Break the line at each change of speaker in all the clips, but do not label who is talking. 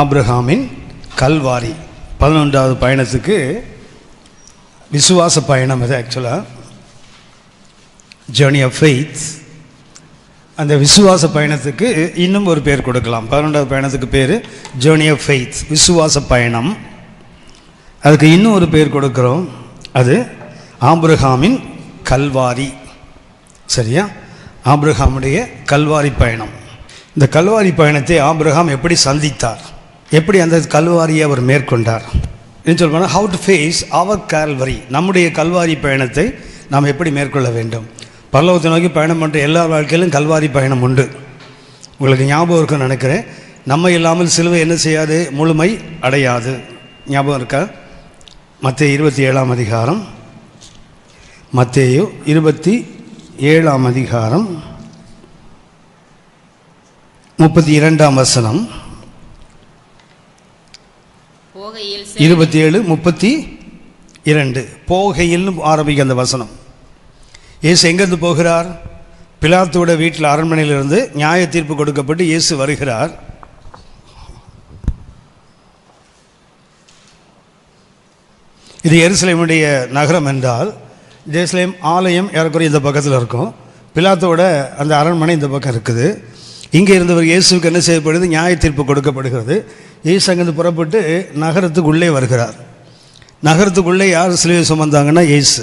ஆபிரகாமின் கல்வாரி 11வது பயணத்துக்கு விசுவாச பயணம். அது ஆக்சுவலாக ஜேர்னி ஆஃப் ஃபெய்த். அந்த விசுவாச பயணத்துக்கு இன்னும் ஒரு பேர் கொடுக்கலாம். 11வது பயணத்துக்கு பேர் ஜேர்னி ஆஃப் ஃபெய்த், விசுவாச பயணம். அதுக்கு இன்னும் ஒரு பேர் கொடுக்குறோம், அது ஆபிரகாமின் கல்வாரி. சரியா? ஆபிரகாமுடைய கல்வாரி பயணம். இந்த கல்வாரி பயணத்தை ஆபிரகாம் எப்படி சந்தித்தார், எப்படி அந்த கல்வாரியை அவர் மேற்கொண்டார் என்று சொல்வாங்க. ஹவு டு ஃபேஸ் அவர் கல்வாரி, நம்முடைய கல்வாரி பயணத்தை நாம் எப்படி மேற்கொள்ள வேண்டும். பரலோகத்தை நோக்கி பயணம் பண்ணுற எல்லா வாழ்க்கையிலும் கல்வாரி பயணம் உண்டு. உங்களுக்கு ஞாபகம் இருக்குன்னு நினைக்கிறேன், நம்ம இல்லாமல் சிலுவை என்ன செய்யாது, முழுமை அடையாது. ஞாபகம் இருக்கா? மத்தேயு 27ஆம் அதிகாரம், மத்தேயு 27ஆம் அதிகாரம் 32ஆம் வசனம், 27:32 போகையில் ஆரம்பிக்க அந்த வசனம். இயேசு எங்கேருந்து போகிறார்? பிலாத்தோட வீட்டில் அரண்மனையிலிருந்து நியாய தீர்ப்பு கொடுக்கப்பட்டு இயேசு வருகிறார். இது எருசலேமுடைய நகரம் என்றால் ஜெருசலேம் ஆலயம் ஏறக்குறைய இந்த பக்கத்தில் இருக்கும். பிலாத்தோட அந்த அரண்மனை இந்த பக்கம் இருக்குது. இங்கே இருந்தவர் இயேசுக்கு என்ன செய்யப்படுது, நியாய தீர்ப்பு கொடுக்கப்படுகிறது. இயேசு அங்கேருந்து புறப்பட்டு நகரத்துக்குள்ளே வருகிறார். நகரத்துக்குள்ளே யார் சிலுவை சுமந்தாங்கன்னா இயேசு.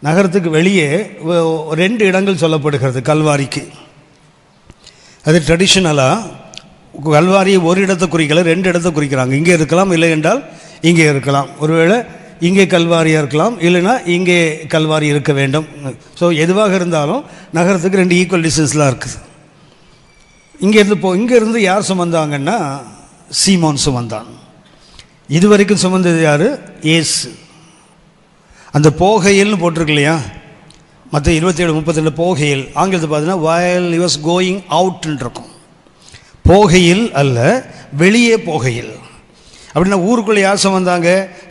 நகரத்துக்கு வெளியே 2 இடங்கள் சொல்லப்படுகிறது கல்வாரிக்கு. அது ட்ரெடிஷ்னலாக கல்வாரியை ஒரு இடத்தை குறிக்கல, 2 இடத்தை குறிக்கிறாங்க. இங்கே இருக்கலாம், இல்லை என்றால் இங்கே இருக்கலாம். ஒருவேளை இங்கே கல்வாரியாக இருக்கலாம், இல்லைன்னா இங்கே கல்வாரி இருக்க வேண்டும். ஸோ எதுவாக இருந்தாலும் நகரத்துக்கு 2 ஈக்குவல் டிஸ்டன்ஸ்லாம் இருக்குது. இங்கேருந்து யார் சுமந்தாங்கன்னா சீமோன் சுமந்தான். இதுவரைக்கும் சுமந்தது யார்? இயேசு. அந்த போகையில்னு போட்டிருக்கு இல்லையா, மற்ற 27:32 போகையில். ஆங்கிலத்தை பார்த்தீங்கன்னா while he was going outன்னு இருக்கும். போகையில் அல்ல, வெளியே போகையில். அப்படின்னா ஊருக்குள்ளே யார் சுமந்தாங்க?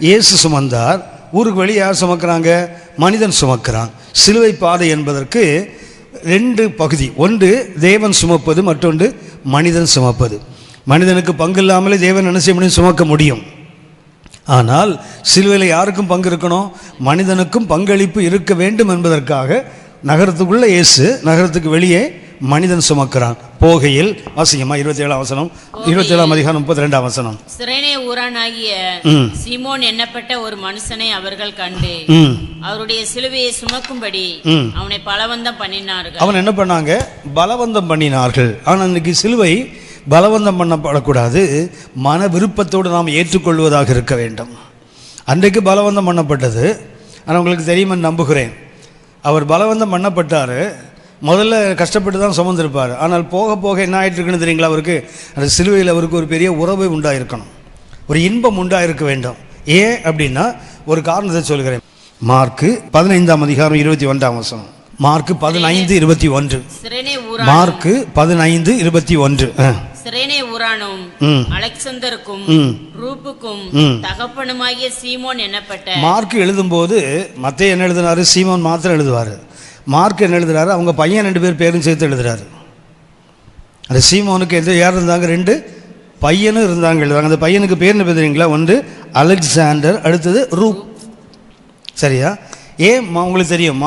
இயேசு சுமந்தார். ஊருக்கு வெளியே யார் சுமக்கிறாங்க? மனிதன் சுமக்கிறான். சிலுவை பாதை என்பதற்கு 2 பகுதி, ஒன்று தேவன் சுமப்பது, மற்றொன்று மனிதன் சுமப்பது. மனிதனுக்கு பங்கு இல்லாமலே தேவன் என்ன செய்ய முடியும்? சுமக்க முடியும். ஆனால் சிலுவையில் யாருக்கும் பங்கு இருக்கணும்? மனிதனுக்கும் பங்களிப்பு இருக்க வேண்டும் என்பதற்காக நகரத்துக்குள்ள இயேசு, நகரத்துக்கு வெளியே மனிதன் சுமக்கிறான். போகையில் வாசிங்கம்மா 27ஆம் வசனம், 27ஆம் அதிகாரம் 32ஆம் வசனம்.
சிரேனே ஊரானாகிய சீமோன் என்னப்பட்ட ஒரு மனுஷனை அவர்கள் கண்டு அவருடைய சிலுவையை சுமக்கும்படி அவனை பலவந்தம் பண்ணினார்கள்.
அவன் என்ன பண்ணாங்க? பலவந்தம் பண்ணினார்கள். ஆனால் இன்னைக்கு சிலுவை பலவந்தம் பண்ணப்படக்கூடாது, மன விருப்பத்தோடு நாம் ஏற்றுக்கொள்வதாக இருக்க வேண்டும். அன்றைக்கு பலவந்தம் பண்ணப்பட்டது. ஆனால் உங்களுக்கு தெரியுமென்னு நம்புகிறேன், அவர் பலவந்தம் பண்ணப்பட்டார். முதல்ல கஷ்டப்பட்டு தான் சுமந்திருப்பார். ஆனால் போக போக என்ன ஆகிட்டு இருக்குன்னு தெரியுங்களா? அவருக்கு அந்த சிலுவையில் அவருக்கு ஒரு பெரிய உறவு உண்டாயிருக்கணும், ஒரு இன்பம் உண்டாயிருக்க வேண்டும். ஏன் அப்படின்னா ஒரு காரணத்தை சொல்கிறேன். மார்க்கு 15ஆம் அதிகாரம் 21ஆம் வசனம். மார்க்கு 15:21. மார்க்கு 15:21.
சிரேனே ஊரானும் அலெக்சந்தருக்கும் ரூப்புக்கும் தகப்பனுமாகிய சீமோன் என்னப்பட்ட.
மார்க்கு எழுதும்போது மத்தேயு என்ன எழுதினாரு? சீமோன் மாத்திரம் எழுதுவார். மார்க் என்ன எழுதுறாரு? அவங்க பையன் 2 பேர் பேரும் சேர்த்து எழுதுறாரு. அந்த சீமோனுக்கு யார் இருந்தாங்க? 2 பையனும் இருந்தாங்க எழுதுறாங்க. அந்த பையனுக்கு பேர் என்ன தெரியுங்களா? ஒன்று அலெக்சாண்டர், அடுத்தது ரூப். சரியா? ஏன் உங்களுக்கு தெரியும்,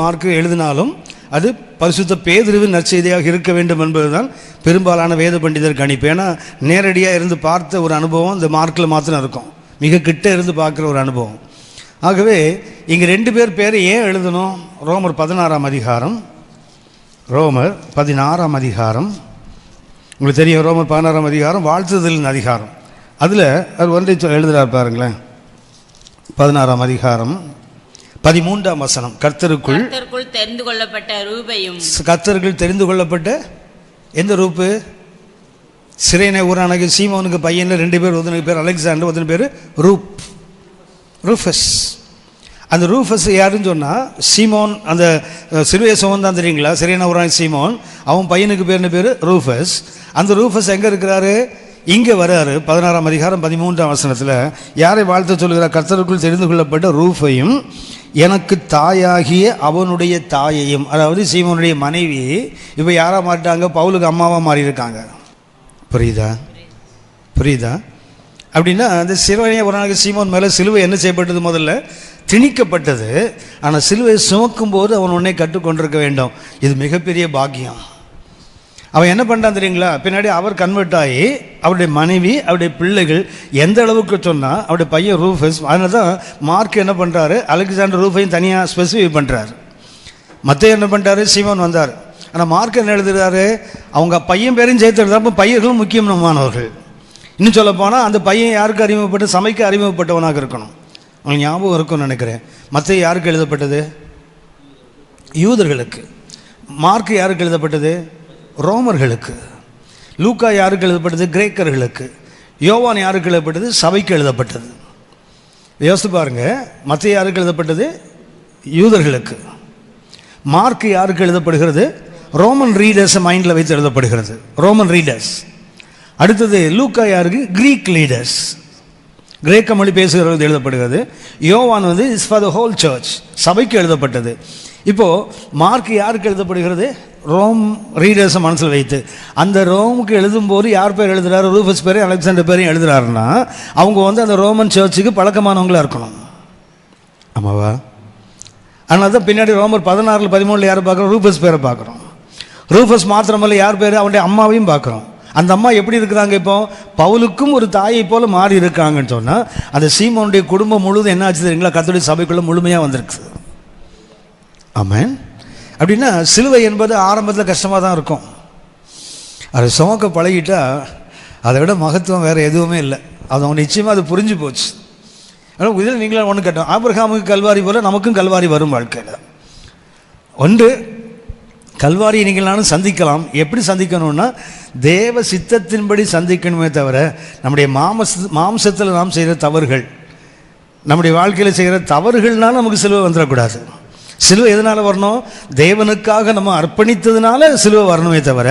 மார்க்கு எழுதினாலும் அது பரிசுத்த பேதுருவின் நற்செய்தியாக இருக்க வேண்டும் என்பதுதான் பெரும்பாலான வேத பண்டிதர் கணிப்பு. ஏன்னா நேரடியாக இருந்து பார்த்த ஒரு அனுபவம் இந்த மார்க்கில் மாத்திரம் இருக்கும், மிக கிட்ட இருந்து பார்க்குற ஒரு அனுபவம். ஆகவே இங்கே 2 பேர் பேரை ஏன் எழுதணும்? ரோமர் 16ஆம் அதிகாரம், ரோமர் 16ஆம் அதிகாரம் உங்களுக்கு தெரியும். ரோமர் 16ஆம் அதிகாரம் வாழ்த்துதலின் அதிகாரம். அதில் அவர் ஒன்றை எழுதுகிறார் பாருங்களேன். 16ஆம் அதிகாரம் 13ஆம் வசனம். கர்த்தருக்குள்
தெரிந்து கொள்ளப்பட்ட ரூபையும்.
கர்த்தருக்குள் தெரிந்து கொள்ளப்பட்ட எந்த ரூப்பு? சிரேனே ஊரானாகிய சீமோனுக்கு பையனில் 2 பேர், ஒருத்தனுக்கு பேர் அலெக்சாண்டர், ஒருத்தனுக்கு பேர் ரூஃபஸ். அந்த ரூஃபஸ் யாருன்னு சொன்னால் சீமோன், அந்த சிலுவையை சுமந்தான் தெரியுங்களா? சிரேனே ஊரான சீமோன், அவன் பையனுக்கு பேர் ரூஃபஸ். அந்த ரூஃபஸ் எங்கே இருக்கிறாரு? இங்கே வர்றாரு. 16ஆம் அதிகாரம் 13ஆம் வசனத்தில் யாரை வாழ்த்து சொல்கிறார்? கர்த்தருக்குள் தெரிந்து கொள்ளப்பட்ட ரூஃபையும் எனக்கு தாயாகிய அவனுடைய தாயையும். அதாவது சீமோனுடைய மனைவி இப்போ யாராக மாறிட்டாங்க? பவுலுக்கு அம்மாவாக மாறி இருக்காங்க. புரியுதா? புரியுதா? அப்படின்னா அந்த சிலுவையை ஒரு நாளைக்கு சீமோன் மேலே சிலுவை என்ன செய்யப்பட்டது? முதல்ல திணிக்கப்பட்டது. ஆனால் சிலுவையை சுமக்கும் போது அவன் உன்னை கற்றுக்கொண்டிருக்க வேண்டும். இது மிகப்பெரிய பாக்கியம். அவன் என்ன பண்ணுறான் தெரியுங்களா? பின்னாடி அவர் கன்வெர்ட் ஆகி அவருடைய மனைவி, அவருடைய பிள்ளைகள் எந்த அளவுக்கு சொன்னால் அவருடைய பையன் ரூஃபஸ். அதனால தான் மார்க் என்ன பண்ணுறாரு, அலெக்சாண்டர் ரூஃபையும் தனியாக ஸ்பெசிஃபை பண்ணுறாரு. மத்தேயு என்ன பண்ணுறாரு, சீமோன் வந்தார். ஆனால் மார்க் என்ன எழுதுறாரு, அவங்க பையன் பேரையும் சேர்த்து எழுதுறப்ப பையர்களும் முக்கியமானவர்கள். இன்னும் சொல்ல போனால் அந்த பையன் யாருக்கு அறிமுகப்பட்டு, சபைக்கு அறிமுகப்பட்டவனாக இருக்கணும். அவங்களுக்கு ஞாபகம் இருக்கும்னு நினைக்கிறேன். மத்தேயு யாருக்கு எழுதப்பட்டது? யூதர்களுக்கு. மார்க் யாருக்கு எழுதப்பட்டது? ரோமர்களுக்கு. லூக்கா யாருக்கு எழுதப்பட்டது? கிரேக்கர்களுக்கு. யோவான் யாருக்கு எழுதப்பட்டது? சபைக்கு எழுதப்பட்டது. யோசித்து பாருங்க, மத்தேயு யாருக்கு எழுதப்பட்டது? யூதர்களுக்கு. மார்க் யாருக்கு எழுதப்படுகிறது? ரோமன் ரீடர்ஸை மைண்டில் வைத்து எழுதப்படுகிறது, ரோமன் ரீடர்ஸ். அடுத்தது லூக்கா யாருக்கு? கிரீக் லீடர்ஸ், கிரேக்க மொழி பேசுகிறது எழுதப்படுகிறது. யோவான் is for the whole church, சபைக்கு எழுதப்பட்டது. இப்போது மார்க் யாருக்கு எழுதப்படுகிறது? ரோம் ரீடர்ஸை மனசில் வைத்து. அந்த ரோமுக்கு எழுதும்போது யார் பேர் எழுதுறாரு? ரூஃபஸ் பேரையும் அலெக்சாண்டர் பேரையும் எழுதுறாருன்னா அவங்க அந்த ரோமன் சர்ச்சுக்கு பழக்கமானவங்களாக இருக்கணும். ஆமாவா? அதனால தான் பின்னாடி ரோமர் 16-13 யாரை பார்க்குறோம்? ரூஃபஸ் பேரை பார்க்குறோம். ரூஃபஸ் மாத்திரமல்ல, யார் பேர்? அவனுடைய அம்மாவையும் பார்க்குறோம். அந்த அம்மா எப்படி இருக்கிறாங்க? இப்போ பவுலுக்கும் ஒரு தாயை போல மாறி இருக்காங்கன்னு சொன்னால் அந்த சீமோனுடைய குடும்பம் முழுவதும் என்ன ஆச்சு தெரியுங்களா? கர்த்தருடைய சபைக்குள்ளே முழுமையாக வந்திருக்கு. ஆமென். அப்படின்னா சிலுவை என்பது ஆரம்பத்தில் கஷ்டமாக தான் இருக்கும். அதை சுமக்க பழகிட்டா அதை விட மகத்துவம் வேறு எதுவுமே இல்லை. அது அவங்க நிச்சயமாக அது புரிஞ்சு போச்சு. ஆனால் இதில் நீங்களும் ஒன்று கேட்டோம், ஆபிரகாமுக்கு கல்வாரி போல நமக்கும் கல்வாரி வரும் வாழ்க்கையில். ஒன்று, கல்வாரியை நீங்களாலும் சந்திக்கலாம். எப்படி சந்திக்கணும்னா தேவ சித்தத்தின்படி சந்திக்கணுமே தவிர நம்முடைய மாம்சத்தில் நாம் செய்கிற தவறுகள், நம்முடைய வாழ்க்கையில் செய்கிற தவறுகள்னால நமக்கு சிலுவை வந்துடக்கூடாது. சிலுவை எதனால் வரணும்? தேவனுக்காக நம்ம அர்ப்பணித்ததுனால சிலுவை வரணுமே தவிர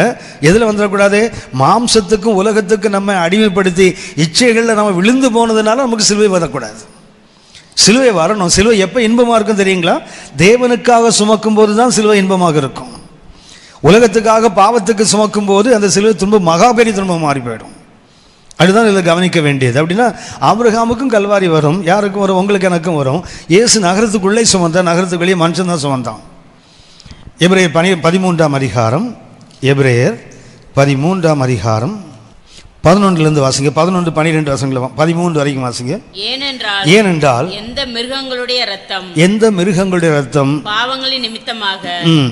எதில் வந்துடக்கூடாது? மாம்சத்துக்கும் உலகத்துக்கும் நம்ம அடிமைப்படுத்தி இச்சைகளில் நம்ம விழுந்து போனதுனால நமக்கு சிலுவை வரக்கூடாது. சிலுவை வரணும். சிலுவை எப்போ இன்பமாக இருக்கும் தெரியுங்களா? தேவனுக்காக சுமக்கும் போது தான் சிலுவை இன்பமாக இருக்கும். உலகத்துக்காக பாவத்துக்கு சுமக்கும் போது அந்த சிலுவை துன்பம் மகாபெரிய துன்பம் மாறி போயிடும். அதுதான் இதில் கவனிக்க வேண்டியது. அப்படின்னா ஆபிரகாமுக்கும் கல்வாரி வரும். யாருக்கும் வரும்? உங்களுக்கு எனக்கும் வரும். இயேசு நகரத்துக்குள்ளே சுமந்தான், நகரத்துக்குள்ளேயே மனுஷன் தான் சுமந்தான். எபிரேயர் 13ஆம் அதிகாரம், எபிரேயர் 13ஆம் அதிகாரம் 11 வாசிங்க. 11-12 வசனங்களை 13 வரைக்கும் வாசிங்க. ஏனென்றால்
எந்த மிருகங்களுடைய ரத்தம்
பாவங்களின் நிமித்தமாக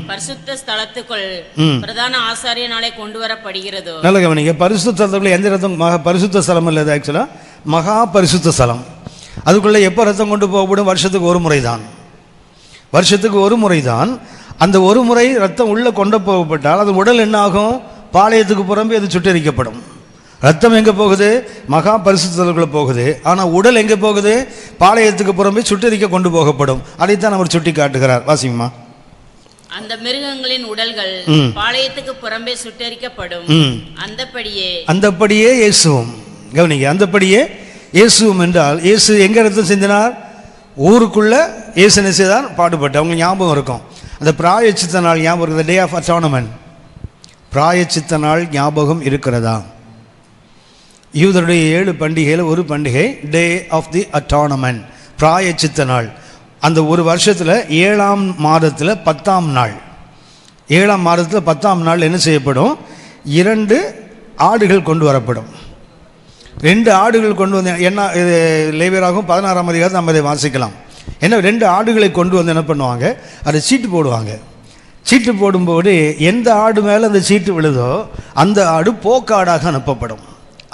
பரிசுத்த ஸ்தலத்துக்குள் பிரதான ஆசாரியனாலே கொண்டு வரப்படுகிறதோ.
நல்ல கவனிங்க. பரிசுத்த ஸ்தலத்துக்குள்ள எந்த ரத்தம்? பரிசுத்த ஸ்தலம் இல்லை, ஆக்சுவலா மகா பரிசுத்த ஸ்தலம். அதுக்குள்ள எப்போ ரத்தம் கொண்டு போகப்படும்? வருஷத்துக்கு ஒரு முறை தான். வருஷத்துக்கு ஒரு முறை தான். அந்த ஒரு முறை ரத்தம் உள்ள கொண்டு போகப்பட்டால் அது உடல் என்ன ஆகும்? பாளையத்துக்கு புறம்பே அது சுட்டரிக்கப்படும். ரத்தம் எங்கே போகுது? மகா பரிசுத்தத்துக்குள்ளே போகுது. ஆனால் உடல் எங்கே போகுது? பாளையத்துக்கு புறம்பே சுட்டரிக்க கொண்டு போகப்படும். அதைத்தான் அவர் சுட்டி காட்டுகிறார். வாசிங்கம்மா.
அந்த மிருகங்களின் உடல்கள் பாளையத்துக்கு புறம்பே சுட்டரிக்கப்படும். அந்தப்படியே
இயேசுவும். கவனிங்க, அந்தப்படியே இயேசுவும் என்றால் இயேசு எங்கே ரத்தம் சிந்தினார்? ஊருக்குள்ள இயேசு என்ன செய்தார்? பாடுபட்டு. அவங்க ஞாபகம் இருக்கும். அந்த பிராயச்சித்த நாள் ஞாபகம் இருக்குது. டே ஆஃப் அட்டானமென்ட். பிராயச்சித்த நாள் ஞாபகம் இருக்கிறதா? யூதருடைய 7 பண்டிகையில் ஒரு பண்டிகை டே ஆஃப் தி அட்டானமென்ட், பிராயச்சித்த நாள். அந்த ஒரு வருஷத்தில் 7ஆம் மாதத்தில் 10ஆம் நாள், 7ஆம் மாதத்தில் 10ஆம் நாள் என்ன செய்யப்படும்? 2 ஆடுகள் கொண்டு வரப்படும். 2 ஆடுகள் கொண்டு வந்து என்ன, இது லேவியராகும் 16ஆம் அதிகாரத்தில் நம்ம இதை வாசிக்கலாம். என்ன, 2 ஆடுகளை கொண்டு வந்து என்ன பண்ணுவாங்க? அதை சீட்டு போடுவாங்க. சீட்டு போடும்போது எந்த ஆடு மேலே அந்த சீட்டு விழுதோ அந்த ஆடு போக்காடாக அனுப்பப்படும்.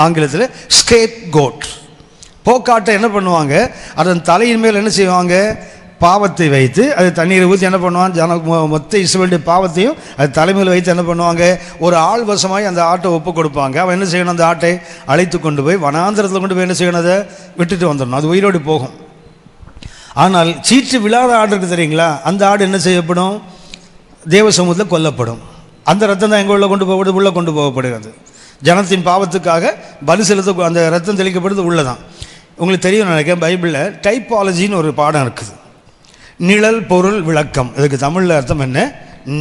ஆங்கிலத்தில் ஸ்கேப் கோட். போக்காட்டை என்ன பண்ணுவாங்க? அதன் தலையின் மேல் என்ன செய்வாங்க? பாவத்தை வைத்து அது தண்ணீரை ஊற்றி என்ன பண்ணுவாங்க? மொத்த இஸ்ரவேலுடைய பாவத்தையும் அது தலைமையில் வைத்து என்ன பண்ணுவாங்க? ஒரு ஆள் வசமாய் அந்த ஆட்டை ஒப்பு கொடுப்பாங்க. அவன் என்ன செய்யணும்? அந்த ஆட்டை அழைத்து கொண்டு போய் வனாந்திரத்தில் கொண்டு போய் என்ன செய்யணும்? அதை விட்டுட்டு வந்துடணும். அது உயிரோடு போகும். ஆனால் சீட்டு விழாத ஆடு இருக்குது தெரியுங்களா? அந்த ஆடு என்ன செய்யப்படும்? தேவ சமூகத்தில் கொல்லப்படும். அந்த ரத்தம் தான் எங்கே உள்ள கொண்டு போகப்படுது? உள்ளே கொண்டு போகப்படுகிறது. ஜனத்தின் பாவத்துக்காக பலி செலுத்த அந்த ரத்தம் தெளிக்கப்படுறது உள்ளதான். உங்களுக்கு தெரியும் நினைக்கிறேன், பைபிளில் டைப்பாலஜின்னு ஒரு பாடம் இருக்குது. நிழல் பொருள் விளக்கம். இதுக்கு தமிழில் அர்த்தம் என்ன?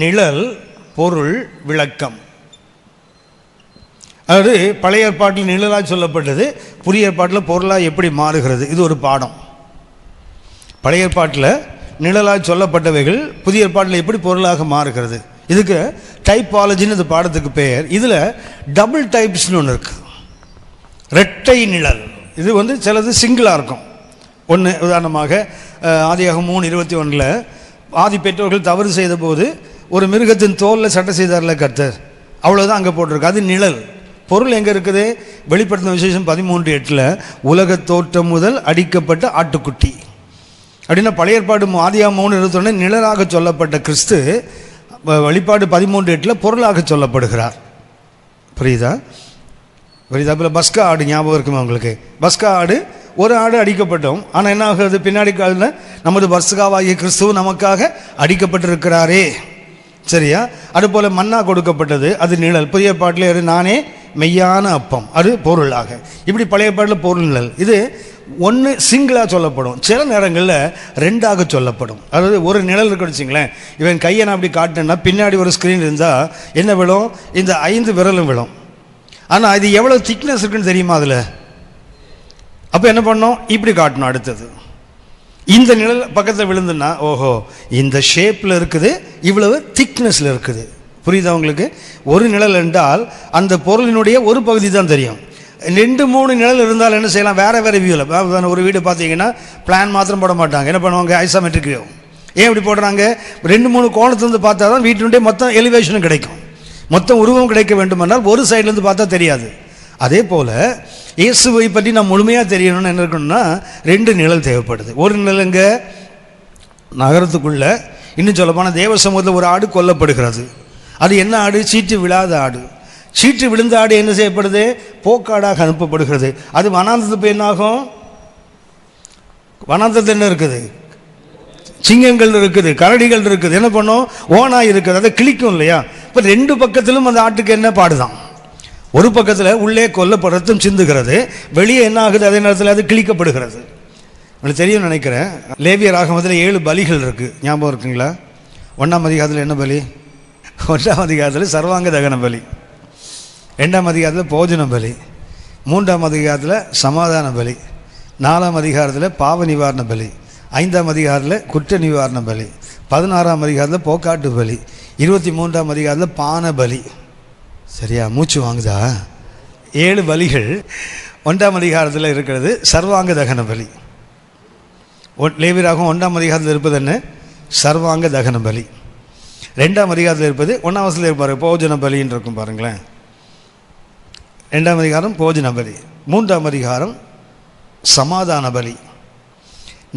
நிழல் பொருள் விளக்கம். அதாவது பழைய ஏற்பாட்டில் நிழலாக சொல்லப்பட்டது, புதிய ஏற்பாட்டில் பொருளாக எப்படி மாறுகிறது, இது ஒரு பாடம். பழைய ஏற்பாட்டில் நிழலாக சொல்லப்பட்டவைகள் புதிய ஏற்பாட்டில் எப்படி பொருளாக மாறுகிறது, இதுக்கு டைப்பாலஜின்னு இந்த பாடத்துக்கு பெயர். இதில் டபுள் டைப்ஸ்னு ஒன்று இருக்குது, ரெட்டை நிழல். இது சிலது சிங்கிளாக இருக்கும். ஒன்று உதாரணமாக ஆதியாகமம் 3:21 ஆதி பெற்றோர்கள் தவறு செய்த போது ஒரு மிருகத்தின் தோலில் சட்டை செய்தார்ல கர்த்தர், அவ்வளோதான் அங்கே போட்டிருக்கு, அது நிழல். பொருள் எங்கே இருக்குது? வெளிப்படுத்தின விசேஷம் 13:8 உலக தோற்றம் முதல் அடிக்கப்பட்ட ஆட்டுக்குட்டி அப்படின்னா பழைய ஏற்பாடு ஆதியாகமம் 3:21 நிழலாக சொல்லப்பட்ட கிறிஸ்து வெளிப்பாடு 13:8 பொருளாக சொல்லப்படுகிறார். புரியுதா? இப்போ பஸ்கா ஆடு ஞாபகம் இருக்குமா உங்களுக்கு? பஸ்கா ஆடு ஒரு ஆடு அடிக்கப்பட்டோம், ஆனால் என்ன ஆகுது பின்னாடி காலில் நமது பஸ்காவாகிய கிறிஸ்துவ நமக்காக அடிக்கப்பட்டிருக்கிறாரே. சரியா? அதுபோல் மன்னா கொடுக்கப்பட்டது, அது நிழல். புதிய பாட்டில் நானே மெய்யான அப்பம், அது பொருளாக. இப்படி பழைய பாட்டில் பொருள் நிழல். இது ஒன்று சிங்கிளாக சொல்லப்படும், சில நேரங்களில் ரெண்டாக சொல்லப்படும். அதாவது ஒரு நிழல் இருக்கு வச்சுங்களேன், இவன் கையை நான் அப்படி காட்டினேன்னா பின்னாடி ஒரு ஸ்க்ரீன் இருந்தால் என்ன விழும்? இந்த 5 விரலும் விழும். ஆனால் இது எவ்வளோ திக்னஸ் இருக்குன்னு தெரியுமா அதில்? அப்போ என்ன பண்ணோம்? இப்படி காட்டணும். அடுத்தது இந்த நிழல் பக்கத்தில் விழுந்துன்னா ஓஹோ இந்த ஷேப்பில் இருக்குது, இவ்வளவு திக்னஸில் இருக்குது. புரியுதா உங்களுக்கு? ஒரு நிழல் என்றால் அந்த பொருளினுடைய ஒரு பகுதி தான் தெரியும். 2-3 நிழல் இருந்தால் என்ன செய்யலாம்? வேறு வேறு வியூவில். ஒரு வீடு பார்த்தீங்கன்னா பிளான் மாத்திரம் போட மாட்டாங்க, என்ன பண்ணுவாங்க? ஐசாமெட்ரிக் வியூ. ஏன் இப்படி போடுறாங்க? 2-3 கோணத்துலேருந்து பார்த்தா தான் வீட்டினுடைய மொத்தம் எலிவேஷனும் கிடைக்கும், மொத்தம் உருவம் கிடைக்க வேண்டுமென்றால் ஒரு சைட்லேருந்து பார்த்தா தெரியாது. அதே போல் இயேசுவை பற்றி நான் முழுமையாக தெரியணும்னு என்ன இருக்கணும்னா 2 நிழல் தேவைப்படுது. ஒரு நிழலுங்க நகரத்துக்குள்ளே, இன்னும் சொல்லப்போனால் தேவ சமூகத்தில் ஒரு ஆடு கொல்லப்படுகிறது. அது என்ன ஆடு? சீட்டு விழாத ஆடு. சீட்டு விழுந்த ஆடு என்ன செய்யப்படுது? போக்காடாக அனுப்பப்படுகிறது. அது வனாந்தரத்துக்கு என்ன ஆகும்? வனாந்தரத்தில் என்ன இருக்குது? சிங்கங்கள் இருக்குது, கரடிகள் இருக்குது, என்ன பண்ணும்? ஓனாய் இருக்குது, அதை கிழிக்கும் இல்லையா? இப்போ 2 பக்கத்திலும் அந்த ஆட்டுக்கு என்ன பாடுதான்? ஒரு பக்கத்தில் உள்ளே கொல்லப்பட ரத்தம் சிந்துகிறது, வெளியே என்ன ஆகுது? அதே நேரத்தில் அது கிழிக்கப்படுகிறது. உங்களுக்கு தெரியும் நினைக்கிறேன், லேவியர் ஆகமத்தில் 7 பலிகள் இருக்குது, ஞாபகம் இருக்குங்களா? 1ஆம் அதிகாரத்தில் என்ன பலி? 1ஆம் அதிகாரத்தில் சர்வாங்க தகன பலி, 2ஆம் அதிகாரத்தில் போஜன பலி, 3ஆம் அதிகாரத்தில் சமாதான பலி, 4ஆம் அதிகாரத்தில் பாவ நிவாரண பலி, 5ஆம் அதிகாரத்தில் குற்ற நிவாரண பலி, 16ஆம் அதிகாரத்தில் போக்காட்டு பலி, 23ஆம் அதிகாரத்தில் பான பலி. சரியா? மூச்சு வாங்குதா? 7 பலிகள் 1ஆம் அதிகாரத்தில் இருக்கிறது சர்வாங்க தகன பலி. லேவியராகவும் 1ஆம் அதிகாரத்தில் இருப்பது என்ன? சர்வாங்க தகன பலி. 2ஆம் அதிகாரத்தில் இருப்பது 1ஆம் வசனத்தில் இருப்பார் போஜன பலின்னு இருக்கும் பாருங்களேன். 2ஆம் அதிகாரம் போஜன பலி, 3ஆம் அதிகாரம் சமாதான பலி,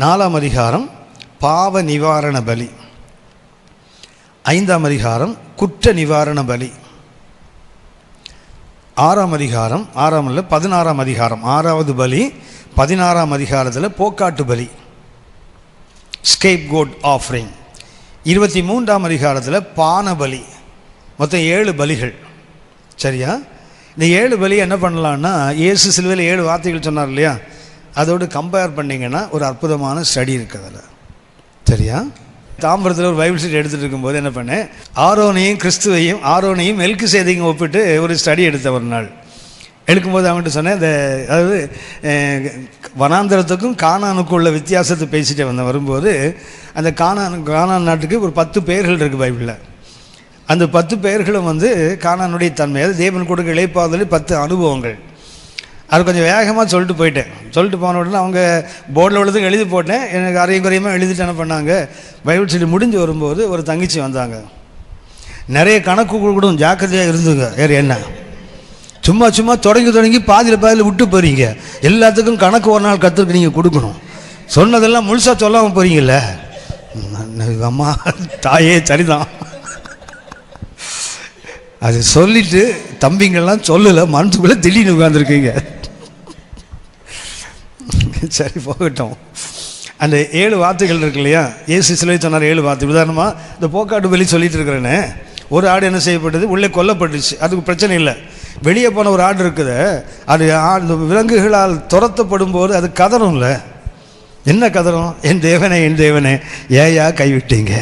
4ஆம் அதிகாரம் பாவ நிவாரண பலி, 5ஆம் அதிகாரம் குற்ற நிவாரண பலி, 6ஆம் அதிகாரம் 16ஆம் அதிகாரம் 6வது பலி, 16ஆம் அதிகாரத்தில் போக்காட்டு பலி, ஸ்கேப் கோட் ஆஃபரிங், 23ஆம் அதிகாரத்தில் பான பலி. மொத்தம் 7 பலிகள். சரியா? இந்த 7 பலி என்ன பண்ணலான்னா, இயேசு சிலுவையில் 7 வார்த்தைகள் சொன்னார் இல்லையா, அதோடு கம்பேர் பண்ணிங்கன்னா ஒரு அற்புதமான ஸ்டடி இருக்குது அதில். சரியா? தாம்பரத்தில் ஒரு பைபிள் ஸ்டடி எடுத்துகிட்டு இருக்கும்போது என்ன பண்ணேன், ஆரோனையும் மெல்கிசேதையும் ஒப்பிட்டு ஒரு ஸ்டடி எடுத்த ஒரு நாள். எடுக்கும்போது அவங்ககிட்ட சொன்னேன், அதாவது வனாந்தரத்துக்கும் கானானுக்கும் உள்ள வித்தியாசத்தை பேசிட்டே வந்தேன். வரும்போது அந்த கானான் நாட்டுக்கு ஒரு 10 பெயர்கள் இருக்குது பைபிளில். அந்த 10 பெயர்களும் கானானுடைய தன்மை, அது தேவன் கொடுக்க இளைப்பாறுதல் 10 அனுபவங்கள். அது கொஞ்சம் வேகமாக சொல்லிட்டு போன உடனே அவங்க போர்டில் உள்ளதுக்கு எழுதி போட்டேன். எனக்கு அரையும் குறையமாக எழுதிட்டு என்ன பண்ணாங்க, பைபிள் ஸ்டடி முடிஞ்சு வரும்போது ஒரு தங்கச்சி வந்தாங்க. நிறைய கணக்கு கொடுக்கணும், ஜாக்கிரதையாக இருந்துங்க. வேறு என்ன, சும்மா தொடங்கி பாதியில் விட்டு போகிறீங்க. எல்லாத்துக்கும் கணக்கு ஒரு நாள் கற்றுக்கு நீங்கள் கொடுக்கணும். சொன்னதெல்லாம் முழுசாக சொல்லாமல் போகிறீங்கல்ல. அம்மா தாயே சரிதான், அது சொல்லிட்டு தம்பிங்கெல்லாம் சொல்லலை, மனசுக்குள்ளே திடீர்னு உட்காந்துருக்கீங்க. சரி போகட்டும். அந்த 7 வார்த்தைகள் இருக்கு இல்லையா, இயேசு சிலுவையில் சொன்னார் 7 வார்த்தை. உதாரணமாக இந்த போக்காட்டு பலி சொல்லிட்டு இருக்கிறேன்னு, ஒரு ஆடு என்ன செய்யப்பட்டது? உள்ளே கொல்லப்பட்டுச்சு, அதுக்கு பிரச்சனை இல்லை. வெளியே போன ஒரு ஆடு இருக்குது, அது அந்த விலங்குகளால் துரத்தப்படும் போது அது கதறும்ல. என்ன கதறும்? என் தேவனே ஏயா கைவிட்டீங்க,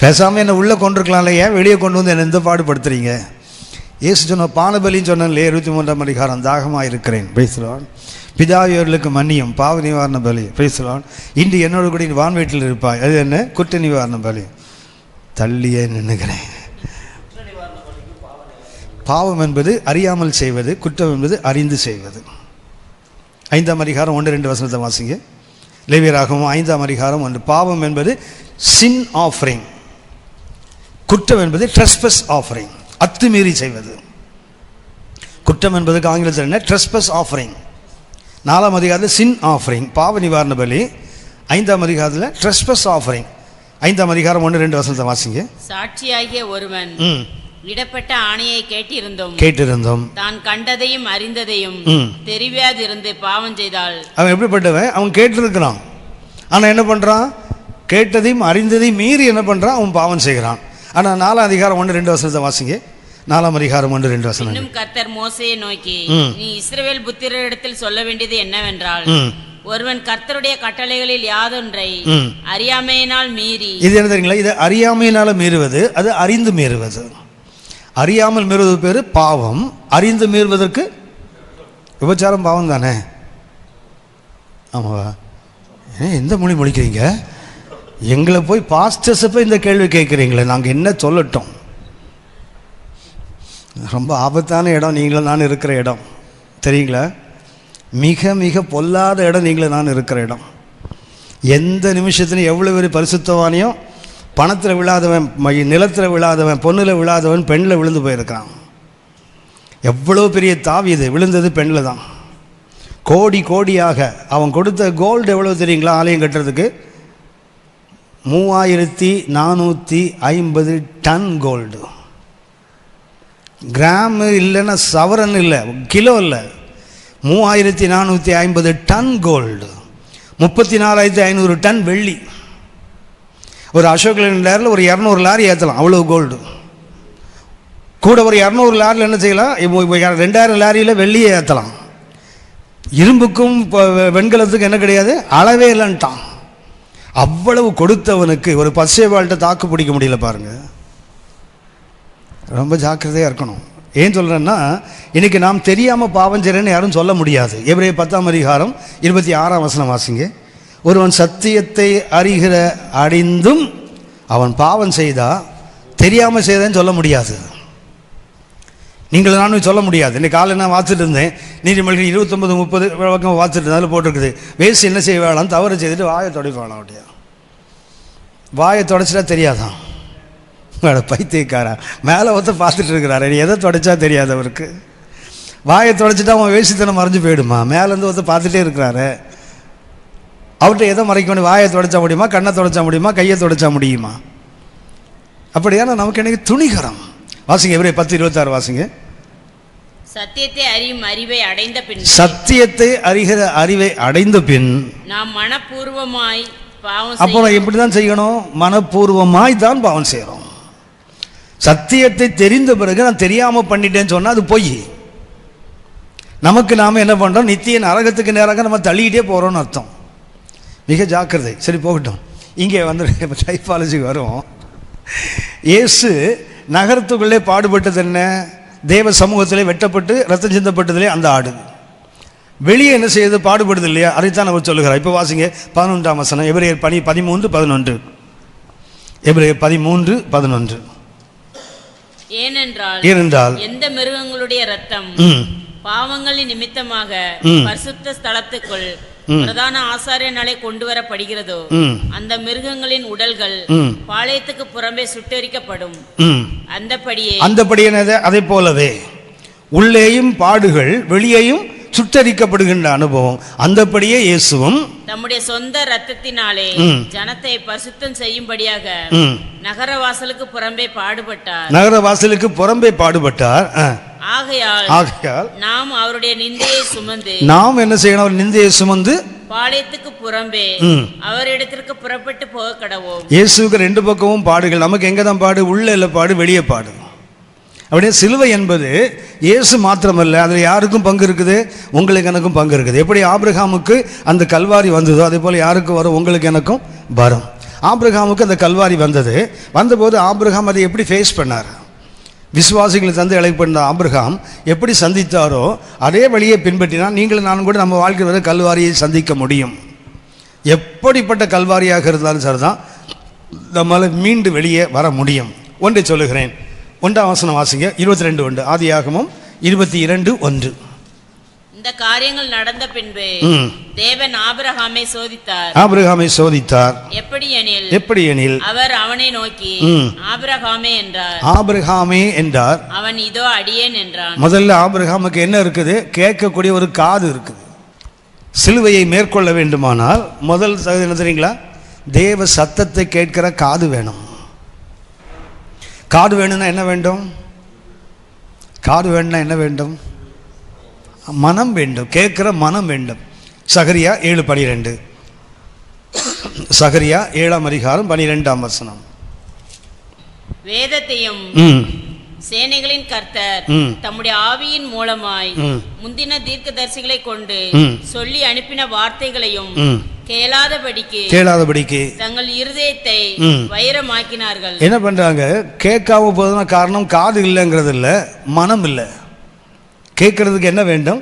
பேசாமல் என்னை உள்ளே கொண்டிருக்கலாம்ல, ஏன் வெளியே கொண்டு வந்து என்னை எந்த பாடுபடுத்துறீங்க? இயேசு சொன்ன பானபலின்னு சொன்னேன்லே 23ஆம் அதிகாரம், தாகமாக இருக்கிறேன், பேசுகிறான். பிதாவியவர்களுக்கு மன்னியும் பாவ நிவாரண பலி, பேசுகிறான். இன்று என்னோட கூட நீ வான்வீட்டில் இருப்பாய், அது என்ன? குற்ற நிவாரண பலி. தள்ளியே நின்னுகிறேன். பாவம் என்பது அறியாமல் செய்வது, குற்றம் என்பது அறிந்து செய்வது. 5ஆம் அதிகாரம் 1-2 வசனத்தை வாசிங்க. லேவியராகமம் 5ஆம் அதிகாரம் 1. பாவம் என்பது சின் ஆஃபரிங், குற்றம் என்பது ட்ரெஸ்பஸ் ஆஃபரிங், அத்துமீறி செய்வது. குற்றம் என்பதுக்கு ஆங்கிலத்தில் என்ன? ட்ரெஸ்பஸ் ஆஃபரிங். 4ஆம் அதிகாரத்தில் சின் ஆஃபரிங், பாவ நிவாரண பலி. 5ஆம் அதிகாரத்தில் ட்ரெஸ்பஸ் ஆஃபரிங். 5ஆம் அதிகாரம் 1-2 வசனத்தை வாசிங்க.
சாட்சியாகிய ஒருவன் இடப்பட்ட ஆணையை கேட்டிருந்தோம் தான் கண்டதையும் அறிந்ததையும் தெரியாதிருந்து பாவம் செய்தால்.
அவன் எப்படிப்பட்டவன்? அவன் கேட்டிருக்கிறான், ஆனால் என்ன பண்ணுறான்? கேட்டதையும் அறிந்ததையும் மீறி என்ன பண்ணுறான்? அவன் பாவம் செய்கிறான். ஆனால் 4ஆம் அதிகாரம் 1-2 வசனத்தை வாசிங்க. 4ஆம் அதிகாரம் 1-2 வசனம்.
இன்னும் கர்த்தர் மோசேயை நோக்கி, நீ இஸ்ரவேல் புத்திரரிடத்தில் சொல்ல வேண்டியது என்னவென்றால், ஒருவன் கர்த்தருடைய கட்டளைகளில் யாதொன்றை அறியாமையினால் மீறி. இது என்ன தெரியுங்களா? இது அறியாமையினால மீறுவது, அது அறிந்து மீறுவது. அறியாமல் மீறுவது பேரு பாவம், அறிந்து மீறுவதற்கு விபச்சாரம் பாவம் தானே? ஆமாவா? எந்த மொழி மொழிக்கிறீங்க? எங்களை போய் பாஸ்டர்ஸை போய் இந்த கேள்வி கேட்குறீங்களே, நாங்கள் என்ன சொல்லட்டும்? ரொம்ப ஆபத்தான இடம் நீங்களும் நான் இருக்கிற இடம், தெரியுங்களா? மிக மிக பொல்லாத இடம் நீங்களும் நான் இருக்கிற இடம். எந்த நிமிஷத்துலையும் எவ்வளோ பெரிய பரிசுத்தவானியும் பணத்தில் விழாதவன், நிலத்தில் விழாதவன், பொண்ணில் விழாதவன் பெண்ணில் விழுந்து போயிருக்கான். எவ்வளோ பெரிய தாவீது விழுந்தது பெண்ணில் தான். கோடி கோடியாக அவன் கொடுத்த கோல்டு எவ்வளோ தெரியுங்களா? ஆலயம் கட்டுறதுக்கு 3450 டன் கோல்டு. கிராமு இல்லைன்னா சவரன் இல்லை, கிலோ இல்லை, 3450 டன் கோல்டு, 34,500 டன் வெள்ளி. ஒரு அசோக் லேண்டில் ஒரு 200 லாரி ஏற்றலாம், அவ்வளோ கோல்டு. கூட ஒரு 200 லாரியில் என்ன செய்யலாம்? 2000 லாரியில் வெள்ளியை ஏற்றலாம். இரும்புக்கும் வெண்கலத்துக்கும் என்ன கிடையாது, அளவே இல்லைன்ட்டான். அவ்வளவு கொடுத்தவனுக்கு ஒரு பச்சை வாழ்கிட்ட தாக்கு பிடிக்க முடியல பாருங்க. ரொம்ப ஜாக்கிரதையாக இருக்கணும். ஏன் சொல்கிறேன்னா, இன்றைக்கி நாம் தெரியாமல் பாவம் செய்கிறேன்னு யாரும் சொல்ல முடியாது. எபிரேயர் 10ஆம் அதிகாரம் 26ஆம் வசனம் வாசிங்க. ஒருவன் சத்தியத்தை அறிந்தும் அவன் பாவம் செய்தா தெரியாமல் செய்தேன்னு சொல்ல முடியாது. நீங்கள் நானும் சொல்ல முடியாது. இன்றைக்கி காலை நான் வாசிட்டு இருந்தேன், நீதிமொழிகள் 29-30 பக்கம் வாசிட்டு இருந்தேன். அதில் போட்டிருக்குது, வேசி என்ன செய்வாளாம்? தவறு செய்துட்டு வாயை துடைப்பாளாம். அப்படியா? வாயை துடைச்சிட்டா தெரியாதான்? பைத்தியக்காரா, மேலே ஒருத்த பார்த்துட்டு இருக்கிறாரு, நீ எதை துடைச்சா தெரியாது அவருக்கு. வாயை துடைச்சிட்டா அவன் வேசித்தனம் மறைஞ்சு போயிடுமா? மேலேருந்து ஒருத்த பார்த்துட்டே இருக்கிறாரு, அவர்கிட்ட எதை மறைக்க முடியும்? வாயை துடைச்சா முடியுமா? கண்ணை துடைச்சா முடியுமா? கையை துடைச்சா முடியுமா? அப்படியான நமக்கு எனக்கு துணிகரம். வாசிங்க, எபிரேயர் 10:26 வாசிங்க. சத்தியத்தை அறியும் அறிவை அடைந்த பின்,
சத்தியத்தை அறிகிற அறிவை அடைந்த பின்
நாம் மனப்பூர்வமாய் பாவம்.
அப்புறம் எப்படி தான் செய்யணும்? மனப்பூர்வமாய் தான் பாவம் செய்யறோம். சத்தியத்தை தெரிந்த பிறகு நான் தெரியாமல் பண்ணிட்டேன்னு சொன்னால் அது பொய். நமக்கு நாம் என்ன பண்ணுறோம்? நித்திய நரகத்துக்கு நேராக நம்ம தள்ளிக்கிட்டே போகிறோம்னு அர்த்தம். மிக ஜாக்கிரதை. சரி, போகட்டும். இங்கே வந்து டைப்பாலஜிக்கு வரும். இயேசு நகரத்துக்குள்ளே பாடுபட்டது என்ன? தேவ சமூகத்திலே வெட்டப்பட்டு ரத்தம் சிந்தப்பட்டதிலே அந்த ஆடு. வெளியே என்ன செய்யுது? பாடுபடுது இல்லையா? அதைத்தான் அவர் சொல்லுகிறார். இப்போ வாசிங்க 11ஆம் வசனம், எபிரேயர் 13:11. எபிரேயர் 13:11.
ஏனென்றால் எந்த மிருகங்களுடைய ரத்தம் பாவங்களின் நிமித்தமாக பரிசுத்த ஸ்தலத்துக்குள் பிரதான ஆசாரியனாலே கொண்டு வரப்படுகிறதோ, அந்த மிருகங்களின் உடல்கள் பாளையத்துக்கு புறம்பே சுட்டெரிக்கப்படும். அந்தபடியே
அதை போலவே உள்ளேயும் பாடுகள் வெளியேயும் சுட்டரிக்கப்படுகின்ற அனுபவம். அந்தபடியே இயேசுவும்
தம்முடைய சொந்த ரத்தத்தினாலே ஜனத்தை பரிசுத்தம் செய்யும்படியாக நகரவாசலுக்கு புறம்பே பாடுபட்டார். ஆகையால் நாம் அவருடைய நிந்தையை சுமந்து,
நாம் என்ன செய்யணும்? அவர் நிந்தையை சுமந்து
பாளையத்துக்கு புறம்பே அவரிடத்திற்கு புறப்பட்டு போக கடவோம்.
இயேசுக்கு 2 பக்கமும் பாடுகள். நமக்கு எங்க தான் பாடு? உள்ள இல்ல பாடு, வெளியே பாடு. அப்படியே சிலுவை என்பது இயேசு மாத்திரமல்ல, அதில் யாருக்கும் பங்கு இருக்குது? உங்களுக்கு எனக்கும் பங்கு இருக்குது. எப்படி ஆபிரகாமுக்கு அந்த கல்வாரி வந்ததோ அதே போல் யாருக்கு வரும்? உங்களுக்கு எனக்கும் வரும். ஆபிரகாமுக்கு அந்த கல்வாரி வந்தபோது ஆபிரகாம் அதை எப்படி ஃபேஸ் பண்ணார்? விசுவாசிகளை தந்து அழைக்கப்பட்ட ஆபிரகாம் எப்படி சந்தித்தாரோ அதே வழியை பின்பற்றினால் நீங்களும் நானும் கூட நம்ம வாழ்க்கை வரை கல்வாரியை சந்திக்க முடியும். எப்படிப்பட்ட கல்வாரியாக இருந்தாலும் சரிதான், நம்மளால் மீண்டு வெளியே வர முடியும். ஒன்றை சொல்லுகிறேன், 1ஆம் வசனம் வாசிங்க. 22:1 ஆதியாகமம் 22:1.
இந்த காரியங்கள் நடந்த பின்பு தேவன் ஆபிரகாமை
சோதித்தார். எப்படி எனில்
அவர் அவனை நோக்கி ஆபிரகாமே என்றார்.
ஆபிரகாமே என்றார்.
அவன் இதோ அடியேன் என்றான்.
முதல்ல ஆபிரகாமுக்கு என்ன இருக்குது? கேட்கக்கூடிய ஒரு காது இருக்குது. சிலுவையை மேற்கொள்ள வேண்டுமானால் முதல் என்ன தெரியுங்களா? தேவ சத்தத்தை கேட்கிற காது வேணும். காது வேணும்னா என்ன வேண்டும்? காது வேணும்னா என்ன வேண்டும்? மனம் வேண்டும், கேட்கிற மனம் வேண்டும். சகரியா 7:12. சகரியா 7ஆம் அதிகாரம் 12ஆம் வசனம்.
வேதத்தையும் சேனைகளின் கர்த்தர் தம்முடைய ஆவியின் மூலமாய் முந்தின தீர்க்கதரிசிகளை கொண்டு சொல்லி அனுப்பின வார்த்தைகளையும் கேளாதபடிக்கு தங்கள் இருதயத்தை வைரமாக்கினார்கள்.
என்ன பண்றாங்க? கேட்காம போதுன காரணம் காது இல்லைங்கிறது இல்ல, மனம் இல்லை. கேட்கறதுக்கு என்ன வேண்டும்?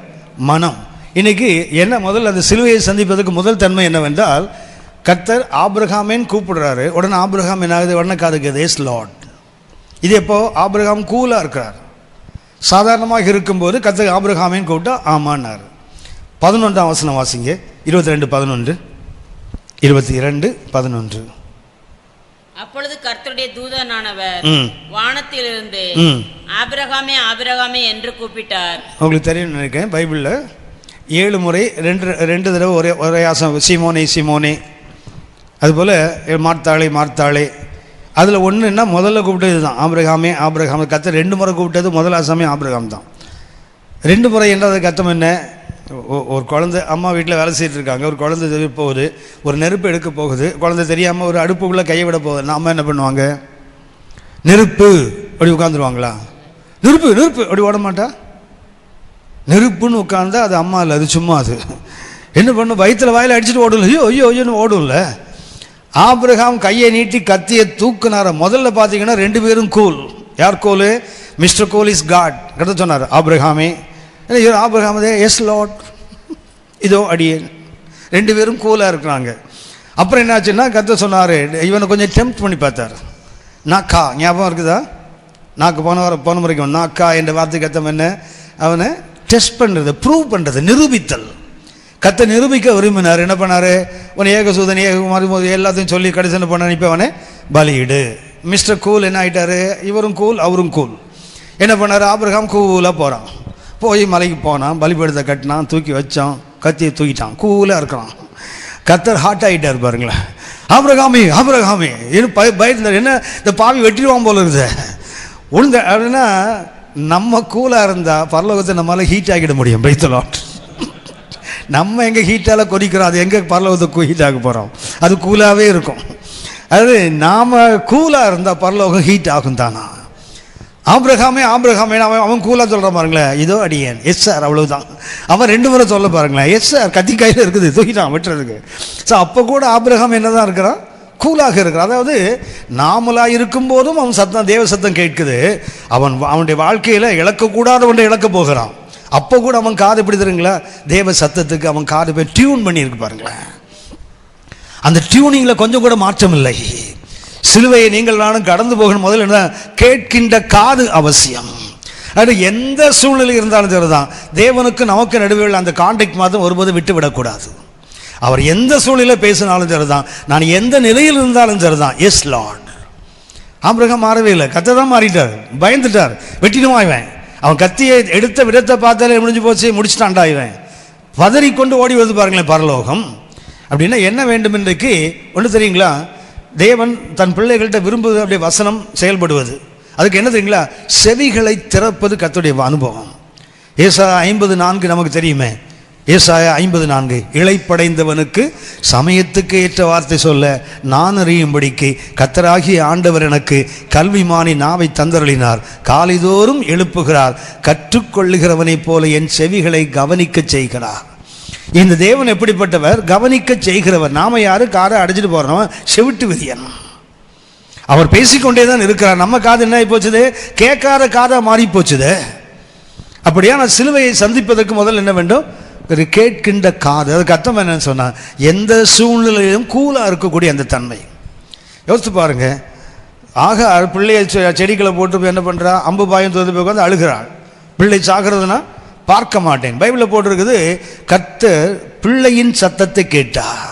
மனம். இன்னைக்கு என்ன முதல்ல அந்த சிலுவையை சந்திப்பதற்கு முதல் தன்மை என்னவென்றால், கர்த்தர் ஆபிரகாமேன்னு கூப்பிடுறாரு. உடனே ஆபிரகாம் என்ன ஆகுது? உடனே காதுக்கு எஸ் லார்ட். இது எப்போ? ஆபிரகாம் கூலாக இருக்கிறார். சாதாரணமாக இருக்கும்போது கர்த்தர் ஆபிரகாமேன்னு கூப்பிட்டா ஆமான்னாரு. 11ஆம் வசனம் வாசிங்க. 22:11. 22:11.
அப்பொழுது கர்த்தருடைய தூதனானவர் வானத்திலிருந்து ஆபிரகாமே ஆபிரகாமே என்று கூப்பிட்டார்.
உங்களுக்கு தெரியும் நினைக்கிறேன், பைபிளில் 7 முறை 2 தடவை ஒரே ஆசம் சீமோனே சீமோனே, அதுபோல் மார்த்தாளே மார்த்தாளே. அதில் ஒன்றுன்னா முதல்ல கூப்பிட்டது தான் ஆபிரகாமே ஆபிரகாம். கர்த்தர் 2 முறை கூப்பிட்டது முதல் ஆசாமே ஆபிரகாம் தான். 2 முறை என்றது கர்த்தம் என்ன? ஒரு குழந்தை அம்மா வீட்டில் வேலை செய்துட்டு இருக்காங்க. ஒரு குழந்தை போகுது, ஒரு நெருப்பு எடுக்க போகுது. குழந்தை தெரியாமல் ஒரு அடுப்புக்குள்ளே கையை விட போகுது. அம்மா என்ன பண்ணுவாங்க? நெருப்பு அப்படி உட்காந்துருவாங்களா? நெருப்பு நெருப்பு அப்படி ஓட மாட்டா? நெருப்புன்னு உட்காந்தா அது அம்மா இல்லை, அது சும்மா. அது என்ன பண்ணும்? வயிற்றுல வாயில் அடிச்சுட்டு ஓடும். ஐயோ ஐயோ ஐயோன்னு ஓடும்ல. ஆபிரகாம் கையை நீட்டி கத்தியை தூக்குனார. முதல்ல பார்த்தீங்கன்னா 2 பேரும் கூல். யார் cool? Mister cool is god. கரெக்டாக சொன்னார் ஆபிரகாமே. ஆபிரகாமதே எஸ் லார்ட், இதோ அடியேன். 2 பேரும் கூலாக இருக்கிறாங்க. அப்புறம் என்னாச்சுன்னா கர்த்தர் சொன்னார், இவனை கொஞ்சம் டெம்ப்ட் பண்ணி பார்த்தார். நாக்கா ஞாபகம் இருக்குதா? நாக்கு போன முறைக்கும் நாக்கா என்ற வார்த்தை கர்த்தம் என்ன? அவனை டெஸ்ட் பண்ணுறது, ப்ரூவ் பண்ணுறது, நிரூபித்தல். கர்த்தர் நிரூபிக்க விரும்பினார். என்ன பண்ணார்? உன் ஏகசூதன் ஏககுமாரி எல்லாத்தையும் சொல்லி கடைசி என்ன பண்ணார்? இப்போ அவனை பலியிடு. மிஸ்டர் கூல் என்ன ஆகிட்டார்? இவரும் கூல் அவரும் கூல். என்ன பண்ணார்? ஆபிரகாம் கூலாக போகிறான். போய் மலைக்கு போனான், பலிபீடத்தை கட்டினான், தூக்கி வச்சான், கத்தியை தூக்கிட்டான், கூலாக இருக்கிறான். கர்த்தர் ஹாட் ஆகிட்டார் பாருங்களேன். ஆபிரகாமே ஆபிரகாமே பயந்தார். என்ன இந்த பாவி வெட்டிடுவான் போல இருக்குது உழுந்த அப்படின்னா, நம்ம கூலாக இருந்தால் பரலோகத்தை நம்மளால் ஹீட் ஆகிட முடியும். பைத்தலாட் நம்ம எங்கே ஹீட்டால் கொதிக்கிறோம், அது எங்கே பரலோகத்தை ஹீட் ஆக போகிறோம்? அது கூலாகவே இருக்கும். அது நாம் கூலாக இருந்தால் பரலோகம் ஹீட் ஆகும் தானா? ஆபிரகாமே ஆபிரகாமே அவன் கூலாக சொல்கிறான் பாருங்களேன், இதோ அடியேன் எஸ் சார், அவ்வளவுதான். அவன் 2 முறை சொல்ல பாருங்களேன், எஸ் சார், கத்தி கையில் இருக்குது, தூக்கிட்டான் வெட்டுறதுக்கு. ஸோ அப்போ கூட ஆபிரகாம் என்ன தான் இருக்கிறான்? கூலாக இருக்கிறான். அதாவது நாமளாக இருக்கும்போதும் அவன் சத்தம், தேவ சத்தம் கேட்குது. அவனுடைய வாழ்க்கையில் இழக்கக்கூடாத ஒன்றை இழக்க போகிறான். அப்போ கூட அவன் காது எப்படி தெரியுங்களா? தேவ சத்தத்துக்கு அவன் காது போய் டியூன் பண்ணியிருக்கு பாருங்களேன். அந்த டியூனிங்கில் கொஞ்சம் கூட மாற்றம் இல்லை. சிலுவையை நீங்கள் நானும் கடந்து போகணும். முதல்ல என்ன? கேட்கின்ற காது அவசியம். அது எந்த சூழ்நிலை இருந்தாலும் சரிதான், தேவனுக்கு நமக்கு நடுவில் அந்த கான்டாக்ட் மாதம் ஒருபோது விட்டு விடக்கூடாது. அவர் எந்த சூழ்நிலை பேசினாலும் சரிதான், நான் எந்த நிலையில் இருந்தாலும் சரிதான், எஸ் லார்ட். ஆபிரகாம் மாறவே இல்லை, கத்தை தான் மாறிட்டார், பயந்துட்டார், வெட்டிடுவான் இவன். அவன் கத்தியை எடுத்த விதத்தை பார்த்தாலே முடிஞ்சு போச்சு, முடிச்சுட்டான்டா இவன். பதறிக்கொண்டு ஓடி வருது பாருங்களேன் பரலோகம். அப்படின்னா என்ன வேண்டும் இன்றைக்கு? ஒன்று தெரியுங்களா? தேவன் தன் பிள்ளைகள்கிட்ட விரும்புவது அப்படியே வசனம் செயல்படுவது. அதுக்கு என்ன தெரியுங்களா? செவிகளை திறப்பது கர்த்தருடைய அனுபவம். ஏசாயா 50:4 நமக்கு தெரியுமே. ஏசாயா 50:4, இளைப்படைந்தவனுக்கு சமயத்துக்கு ஏற்ற வார்த்தை சொல்ல நான் அறியும்படிக்கு கர்த்தராகிய ஆண்டவர் எனக்கு கல்விமானி நாவை தந்தருளினார். காலைதோறும் எழுப்புகிறார், கற்றுக்கொள்ளுகிறவனைப் போல என் செவிகளை கவனிக்க செய்கிறார். இந்த தேவன் எப்படிப்பட்டவர்? கவனிக்க செய்கிறவர். நாம யாரு? காரை அடைச்சிட்டு போறோம், செவிட்டு விதியன். அவர் பேசிக்கொண்டே தான் இருக்கிறார். நம்ம காது என்ன ஆகி போச்சுது? கேட்காத காதாக மாறி போச்சுது. அப்படியா நான் சிலுவையை சந்திப்பதற்கு முதல்ல என்ன வேண்டும்? ஒரு கேட்கின்ற காது. அதுக்கு அர்த்தம் என்னன்னு சொன்னால், எந்த சூழ்நிலையிலும் கூலாக இருக்கக்கூடிய அந்த தன்மை. யோசித்து பாருங்க, பிள்ளையை செடிகளை போட்டு என்ன பண்ணுறா? அம்பு பாயம் தோது போய் வந்து அழுகிறாள். பிள்ளை சாகிறதுனா பார்க்க மாட்டேன். பைபிளில் போட்டிருக்குது, கர்த்தர் பிள்ளையின் சத்தத்தை கேட்டார்.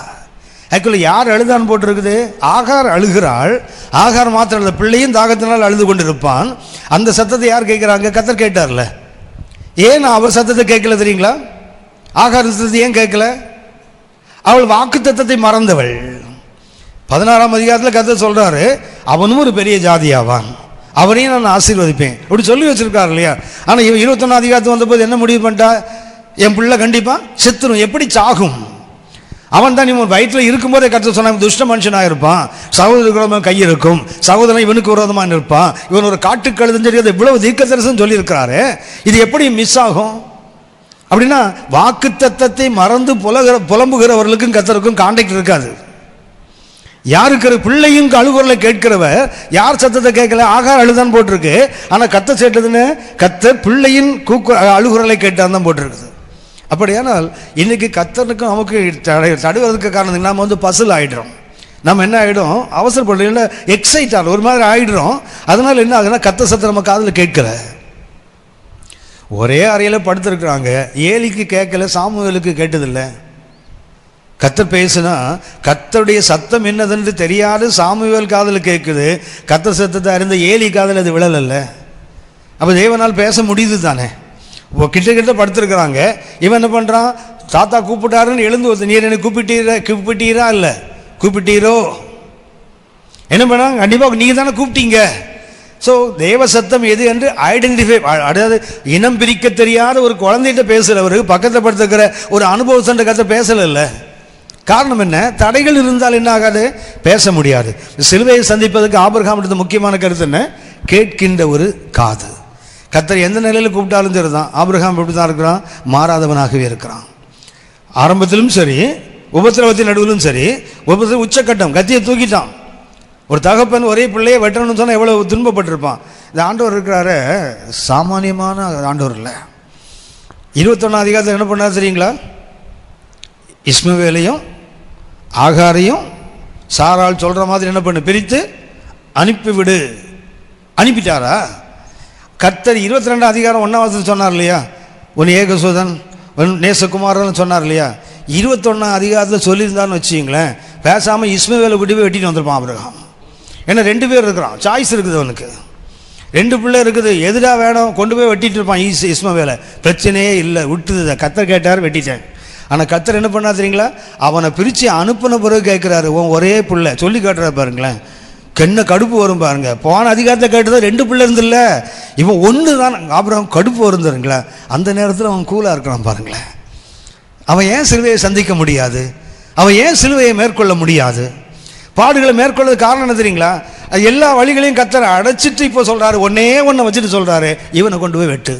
ஆக்சுவலி யார் அழுதான்னு போட்டிருக்குது? ஆகார் அழுகிறாள். ஆகார் மாத்திரம் இல்லை, பிள்ளையும் தாகத்தினால் அழுது கொண்டு இருப்பான். அந்த சத்தத்தை யார் கேட்குறாங்க? கர்த்தர் கேட்டார்ல. ஏன் அவள் சத்தத்தை கேட்கல தெரியுங்களா? ஆகார் சத்தத்தை ஏன் கேட்கல? அவள் வாக்கு தத்தத்தை மறந்தவள். 16ஆம் அதிகாரத்தில் கர்த்தர் சொல்றாரு, அவனும் ஒரு பெரிய ஜாதியாவான், அவனையும் நான் ஆசீர்வதிப்பேன் அப்படி சொல்லி வச்சிருக்காரு இல்லையா? ஆனால் இவன் 21ஆம் அதிகாரத்து வந்தபோது என்ன முடிவு பண்ணிட்டா? என் பிள்ளை கண்டிப்பாக செத்துரும். எப்படி சாகும்? அவன் தான் இவன் வயிற்றில் இருக்கும்போதே கர்த்தர் சொன்னான், துஷ்ட மனுஷனாக இருப்பான், சகோதரர்களும் கை இருக்கும், சகோதரன் இவனுக்கு விரோதமாக இருப்பான், இவன் ஒரு காட்டுக்கழுதுன்னு சொல்லி இவ்வளவு தீர்க்கதரிசனம் சொல்லியிருக்கிறாரு. இது எப்படி மிஸ் ஆகும்? அப்படின்னா வாக்கு தத்தத்தை மறந்து புலம்புகிறவர்களுக்கும் கர்த்தருக்கும் கான்டாக்ட் இருக்காது. யாருக்கு? பிள்ளையும் அழுகுறலை கேட்கிறவர் யார் சத்தத்தை கேட்கல? ஆகார் அழுதான் போட்டிருக்கு. ஆனால் கர்த்தர் கேட்டதுன்னு கர்த்தர் பிள்ளையின் அழுகுறலை கேட்டான் தான் போட்டிருக்குது. அப்படியானால் இன்னைக்கு கர்த்தனுக்கும் நமக்கு தடுவதற்கு காரணம் நம்ம வந்து பசில் ஆகிடுறோம். நம்ம என்ன ஆகிடும்? அவசரப்பட எக்ஸைட் ஆகிடும், ஒரு மாதிரி ஆகிடுறோம். அதனால என்ன ஆகுதுன்னா கர்த்தர் சத்தம் நம்ம காதில் கேட்கல. ஒரே அறையில் படுத்திருக்கிறாங்க, ஏலிக்கு கேட்கல, சாமுவேலுக்கு கேட்டதில்லை. கர்த்தர் பேசுனா கர்த்தருடைய சத்தம் என்னதுன்னு தெரியாது, சாமுவேல் காதில் கேட்குது. கர்த்தர் சத்தத்தை அறிந்த ஏலி காதில் அது விழல. அப்போ தேவனால் பேச முடியுது தானே? கிட்ட படுத்திருக்கிறாங்க. இவன் என்ன பண்ணுறான்? தாத்தா கூப்பிட்டாருன்னு எழுந்து வந்து, நீர் எனக்கு கூப்பிட்டீரா இல்லை கூப்பிட்டீரோ? என்ன பண்ணாங்க? கண்டிப்பாக நீங்கள் தானே கூப்பிட்டீங்க. ஸோ தேவ சத்தம் எது என்று ஐடென்டிஃபை, அதாவது இனம் பிரிக்க தெரியாத ஒரு குழந்தைகிட்ட பேசுகிறவர் பக்கத்தில் படுத்துக்கிற ஒரு அனுபவசன்ற கதை பேசலை. காரணம் என்ன? தடைகள் இருந்தால் என்ன ஆகாது? பேச முடியாது. சிலுவையை சந்திப்பதற்கு ஆபிரகாம் எடுத்த முக்கியமான கருத்து என்ன? கேட்கின்ற ஒரு காது. கர்த்தர் எந்த நிலையில் கூப்பிட்டாலும் சரி தான், ஆபிரகாம் எப்படி தான் இருக்கிறான்? மாறாதவனாகவே இருக்கிறான். ஆரம்பத்திலும் சரி, உபத்திரவத்தின் நடுவிலும் சரி, உபத்திர உச்சக்கட்டம், கத்தியை தூக்கிட்டான். ஒரு தகப்பன் ஒரே பிள்ளையை வெட்டணும்னு சொன்னால் எவ்வளோ துன்பப்பட்டிருப்பான். இந்த ஆண்டவர் இருக்கிறாரு, சாமானியமான ஆண்டவர் இல்லை. 21ஆம் அதிகாரத்தில் என்ன பண்ணார் தெரியுங்களா? இஸ்மவேலையும் ஆகாரையும் சாரால் சொல்கிற மாதிரி என்ன பண்ணு? பிரித்து அனுப்பிவிடு. அனுப்பிட்டாரா? கர்த்தர் 22ஆம் அதிகாரம் 1ஆம் வசனம் சொன்னார் இல்லையா? உன் ஏகசுதன் உன் நேசகுமாரன் சொன்னார் இல்லையா? 21ஆம் அதிகாரத்தில் சொல்லியிருந்தான்னு வச்சுங்களேன், பேசாமல் இஸ்மவேலை விட்டு போய் வெட்டிட்டு வந்திருப்பான் ஆபிரகாம். ஏன்னா 2 பேர் இருக்கிறான், சாய்ஸ் இருக்குது அவனுக்கு. 2 பிள்ளை இருக்குது, எதுடா வேணும்? கொண்டு போய் வெட்டிட்டு இருப்பான் இஸ்மவேலை. பிரச்சனையே இல்லை, விட்டுது. கர்த்தர் கேட்டார், வெட்டிட்டேன். ஆனால் கர்த்தர் என்ன பண்ணா தெரியுங்களா? அவனை பிரித்து அனுப்பின பிறகு கேட்குறாரு, உன் ஒரே பிள்ளை சொல்லி காட்டுறா பாருங்களேன். கண்ணை கடுப்பு வரும் பாருங்க. போன அதிகாரத்தை கேட்டுதான் 2 பிள்ளை இருந்தில்ல, இவன் 1 தான். ஆபிரகாம் கடுப்பு வருந்துருங்களா? அந்த நேரத்தில் அவன் கூலாக இருக்கிறான் பாருங்களேன். அவன் ஏன் சிலுவையை சந்திக்க முடியாது? அவன் ஏன் சிலுவையை மேற்கொள்ள முடியாது? பாடுகளை மேற்கொள்ள காரணம் என்ன தெரியுங்களா? எல்லா வழிகளையும் கர்த்தர் அடைச்சிட்டு இப்போ சொல்கிறாரு, ஒன்றை வச்சுட்டு சொல்கிறாரு, இவனை கொண்டு போய் வெட்டு.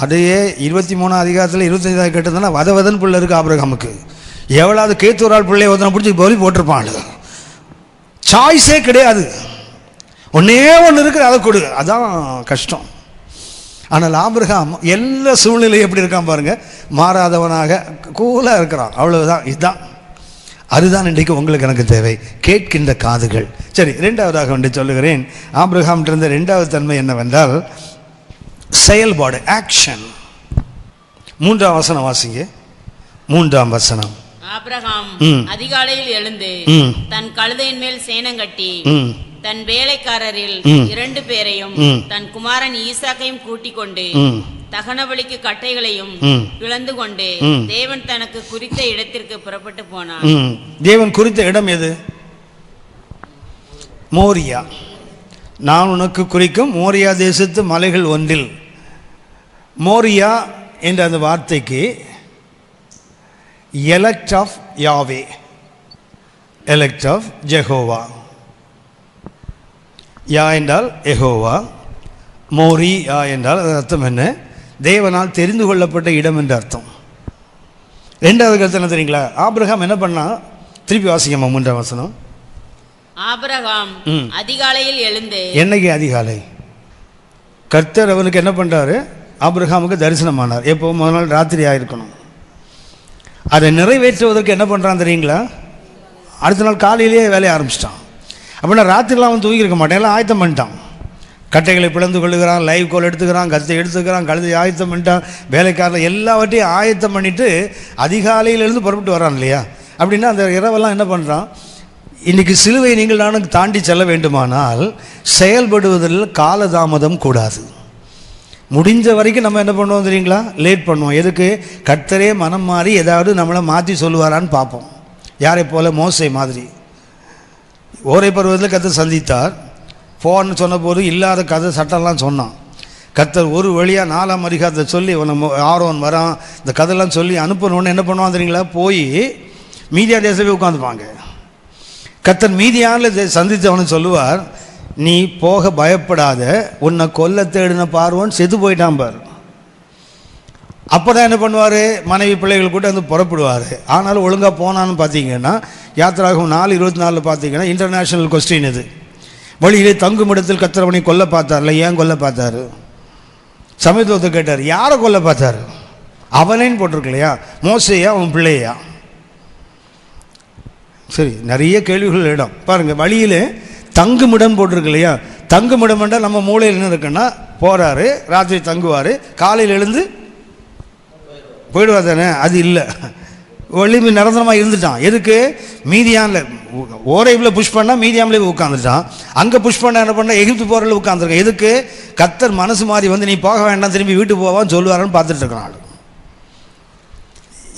அதையே 23ஆம் அதிகாரத்தில் 25ஆவது கேட்டதுன்னா வதவதன் பிள்ளை இருக்குது ஆபிரகாமுக்கு. எவ்வளவு கேத்தூரால் பிள்ளையை ஒருத்தனை பிடிச்சி போலி போட்டிருப்பான். சாய்ஸே கிடையாது. ஒன்றே ஒன்று இருக்குது, அதை கொடு. அதான் கஷ்டம். ஆனால் ஆபிரகாம் எல்லா சூழ்நிலையும் எப்படி இருக்கான் பாருங்க, மாறாதவனாக கூலாக இருக்கிறான். அவ்வளவுதான். இதுதான், அதுதான் இன்றைக்கு உங்களுக்கு எனக்கு தேவை, கேட்கின்ற காதுகள். சரி, 2வதாக ஒன்று சொல்லுகிறேன். ஆபிரகாம் இருந்த 2வது தன்மை என்னவென்றால் செயல்பாடு, ஆக்ஷன். 3ஆம் வசனம் வாசிங்க. 3ஆம் வசனம்.
ஆபிரகாம் அதிகாலையில் எழுந்து தன் கழுதையின் மேல் சேணம் கட்டி தன் வேலைக்காரரில் 2 பேரையும் தன் குமாரன் ஈசாக்கையும் கூட்டிக் கொண்டு தகனபலிக்கு கட்டைகளையும் பிளந்து கொண்டு தேவன் தனக்கு குறித்த இடத்திற்கு புறப்பட்டு போனான்.
தேவன் குறித்த இடம் எது? மோரியா. நான் உனக்கு குறிக்கும் மோரியா தேசத்து மலைகள் ஒன்றில். மோரியா என்ற அந்த வார்த்தைக்கு elect of Yahweh, elect of Jehovah. Yah என்றால் எகோவா, மோரி யா என்றால் அது அர்த்தம் என்ன? தேவனால் தெரிந்து கொள்ளப்பட்ட இடம் என்று அர்த்தம். 2வது கருத்து என்ன தெரியுங்களா? ஆபிரகாம் என்ன பண்ணா? திருப்பி வாசிக்கம்மா 3ஆம் வசனம்.
ஆபிரகாம் அதிகாலையில் எழுந்து,
என்னைக்கு அதிகாலை? கர்த்தர் அவனுக்கு என்ன பண்ணுறாரு? ஆபிரகாமுக்கு தரிசனமானார். எப்போ? முதல் நாள் ராத்திரி ஆயிருக்கணும். அதை நிறைவேற்றுவதற்கு என்ன பண்ணுறான் தெரியுங்களா? அடுத்த நாள் காலையிலேயே வேலையை ஆரம்பிச்சிட்டான். அப்படின்னா ராத்திரிலாம் அவன் தூங்கியிருக்க மாட்டான், எல்லாம் ஆயத்தம் பண்ணிட்டான். கட்டைகளை பிளந்து கொள்ளுகிறான், லைவ் கோல் எடுத்துக்கிறான், கத்தை எடுத்துக்கிறான், கழுதை ஆயத்தம் பண்ணிட்டான், வேலைக்காரில் எல்லாவற்றையும் ஆயத்தம் பண்ணிவிட்டு அதிகாலையிலேருந்து புறப்பட்டு வரான் இல்லையா? அப்படின்னா அந்த இரவெல்லாம் என்ன பண்ணுறான்? இன்றைக்கி சிலுவை நீங்கள் நானும் தாண்டி செல்ல வேண்டுமானால் செயல்படுவதில் காலதாமதம் கூடாது. முடிஞ்ச வரைக்கும் நம்ம என்ன பண்ணுவோம் தெரியுங்களா? லேட் பண்ணுவோம். எதுக்கு? கர்த்தரே மனம் மாறி ஏதாவது நம்மளை மாற்றி சொல்லுவாரான்னு பார்ப்போம். யாரை போல? மோசே மாதிரி. ஓரை பருவத்தில் கர்த்தர் சந்தித்தார். போன்னு சொன்னபோது இல்லாத கதை சட்டம்லாம் சொன்னான். கர்த்தர் ஒரு வழியாக 4ஆம் அதிகாரத்தை சொல்லி ஆரோன் வரான், இந்த கதையெல்லாம் சொல்லி அனுப்பணுன்னு என்ன பண்ணுவான் தெரியுங்களா? போய் மீதியா தேசமே உட்காந்துப்பாங்க. கர்த்தர் மீதியானில் சந்தித்தவனு சொல்லுவார், நீ போக பயப்படாத, உன்னை கொல்ல தேடின பார்வன் செத்து போயிட்டான் பார். அப்போ தான் என்ன பண்ணுவார்? மனைவி பிள்ளைகள் கூட வந்து புறப்படுவார். ஆனாலும் ஒழுங்காக போனான்னு பார்த்தீங்கன்னா யாத்திராகம் 4:24 பார்த்தீங்கன்னா இன்டர்நேஷ்னல் கொஸ்டின் இது. வழியிலே தங்கும் இடத்தில் கர்த்தர் அவனை கொல்ல பார்த்தார்ல, ஏன் கொல்ல பார்த்தாரு? சமயத்தை கேட்டார், யாரை கொல்ல பார்த்தாரு? அவனேன்னு போட்டிருக்கு இல்லையா? மோசையா அவன் பிள்ளையா? சரி, நிறைய கேள்விகள் இடம் பாருங்கள். வழியில் தங்குமிடம் போட்டிருக்கு இல்லையா? தங்குமிடம் என்றால் நம்ம மூளையில் என்ன இருக்குன்னா, போகிறாரு, ராத்திரி தங்குவார், காலையில் எழுந்து போயிடுவார் தானே? அது இல்லை, வலிமை நிரந்தரமாக இருந்துட்டான். எதுக்கு? மீதியானில் ஓரைவில் புஷ் பண்ணால் மீதியாமலே உட்காந்துட்டான். அங்கே புஷ் பண்ண என்ன பண்ணால் எகிப்து போரில் உட்காந்துருக்கான். எதுக்கு? கர்த்தர் மனசு மாறி வந்து நீ போக வேண்டாம், திரும்பி வீட்டுக்கு போவான்னு சொல்லுவாரான்னு பார்த்துட்டு இருக்கான்.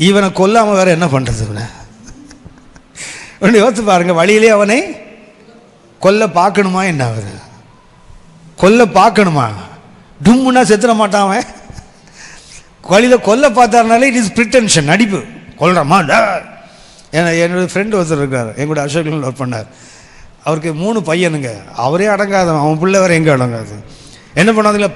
இவனை கொல்லாமல் வேறு என்ன பண்ணுறது? இவனை ஒன்று யோசித்து பாருங்க. வழியிலே அவனை கொல்ல பார்க்கணுமா என்ன? அவர் கொல்ல பார்க்கணுமா? டும்முன்னா செத்துற மாட்டான் அவன். வழியில் கொல்ல பார்த்தாருனாலே இட் இஸ் ப்ரிட்டென்ஷன், நடிப்பு. கொல்றமா? என்னோடய ஃப்ரெண்டு ஒருத்தர் இருக்கார், எங்களோட அசோக்கில் ஒர்க் பண்ணார். அவருக்கு 3 பையனுங்க. அவரே அடங்காதவன், அவன் பிள்ளை வேறு எங்கே அடங்காது. என்ன பண்ணாதுல,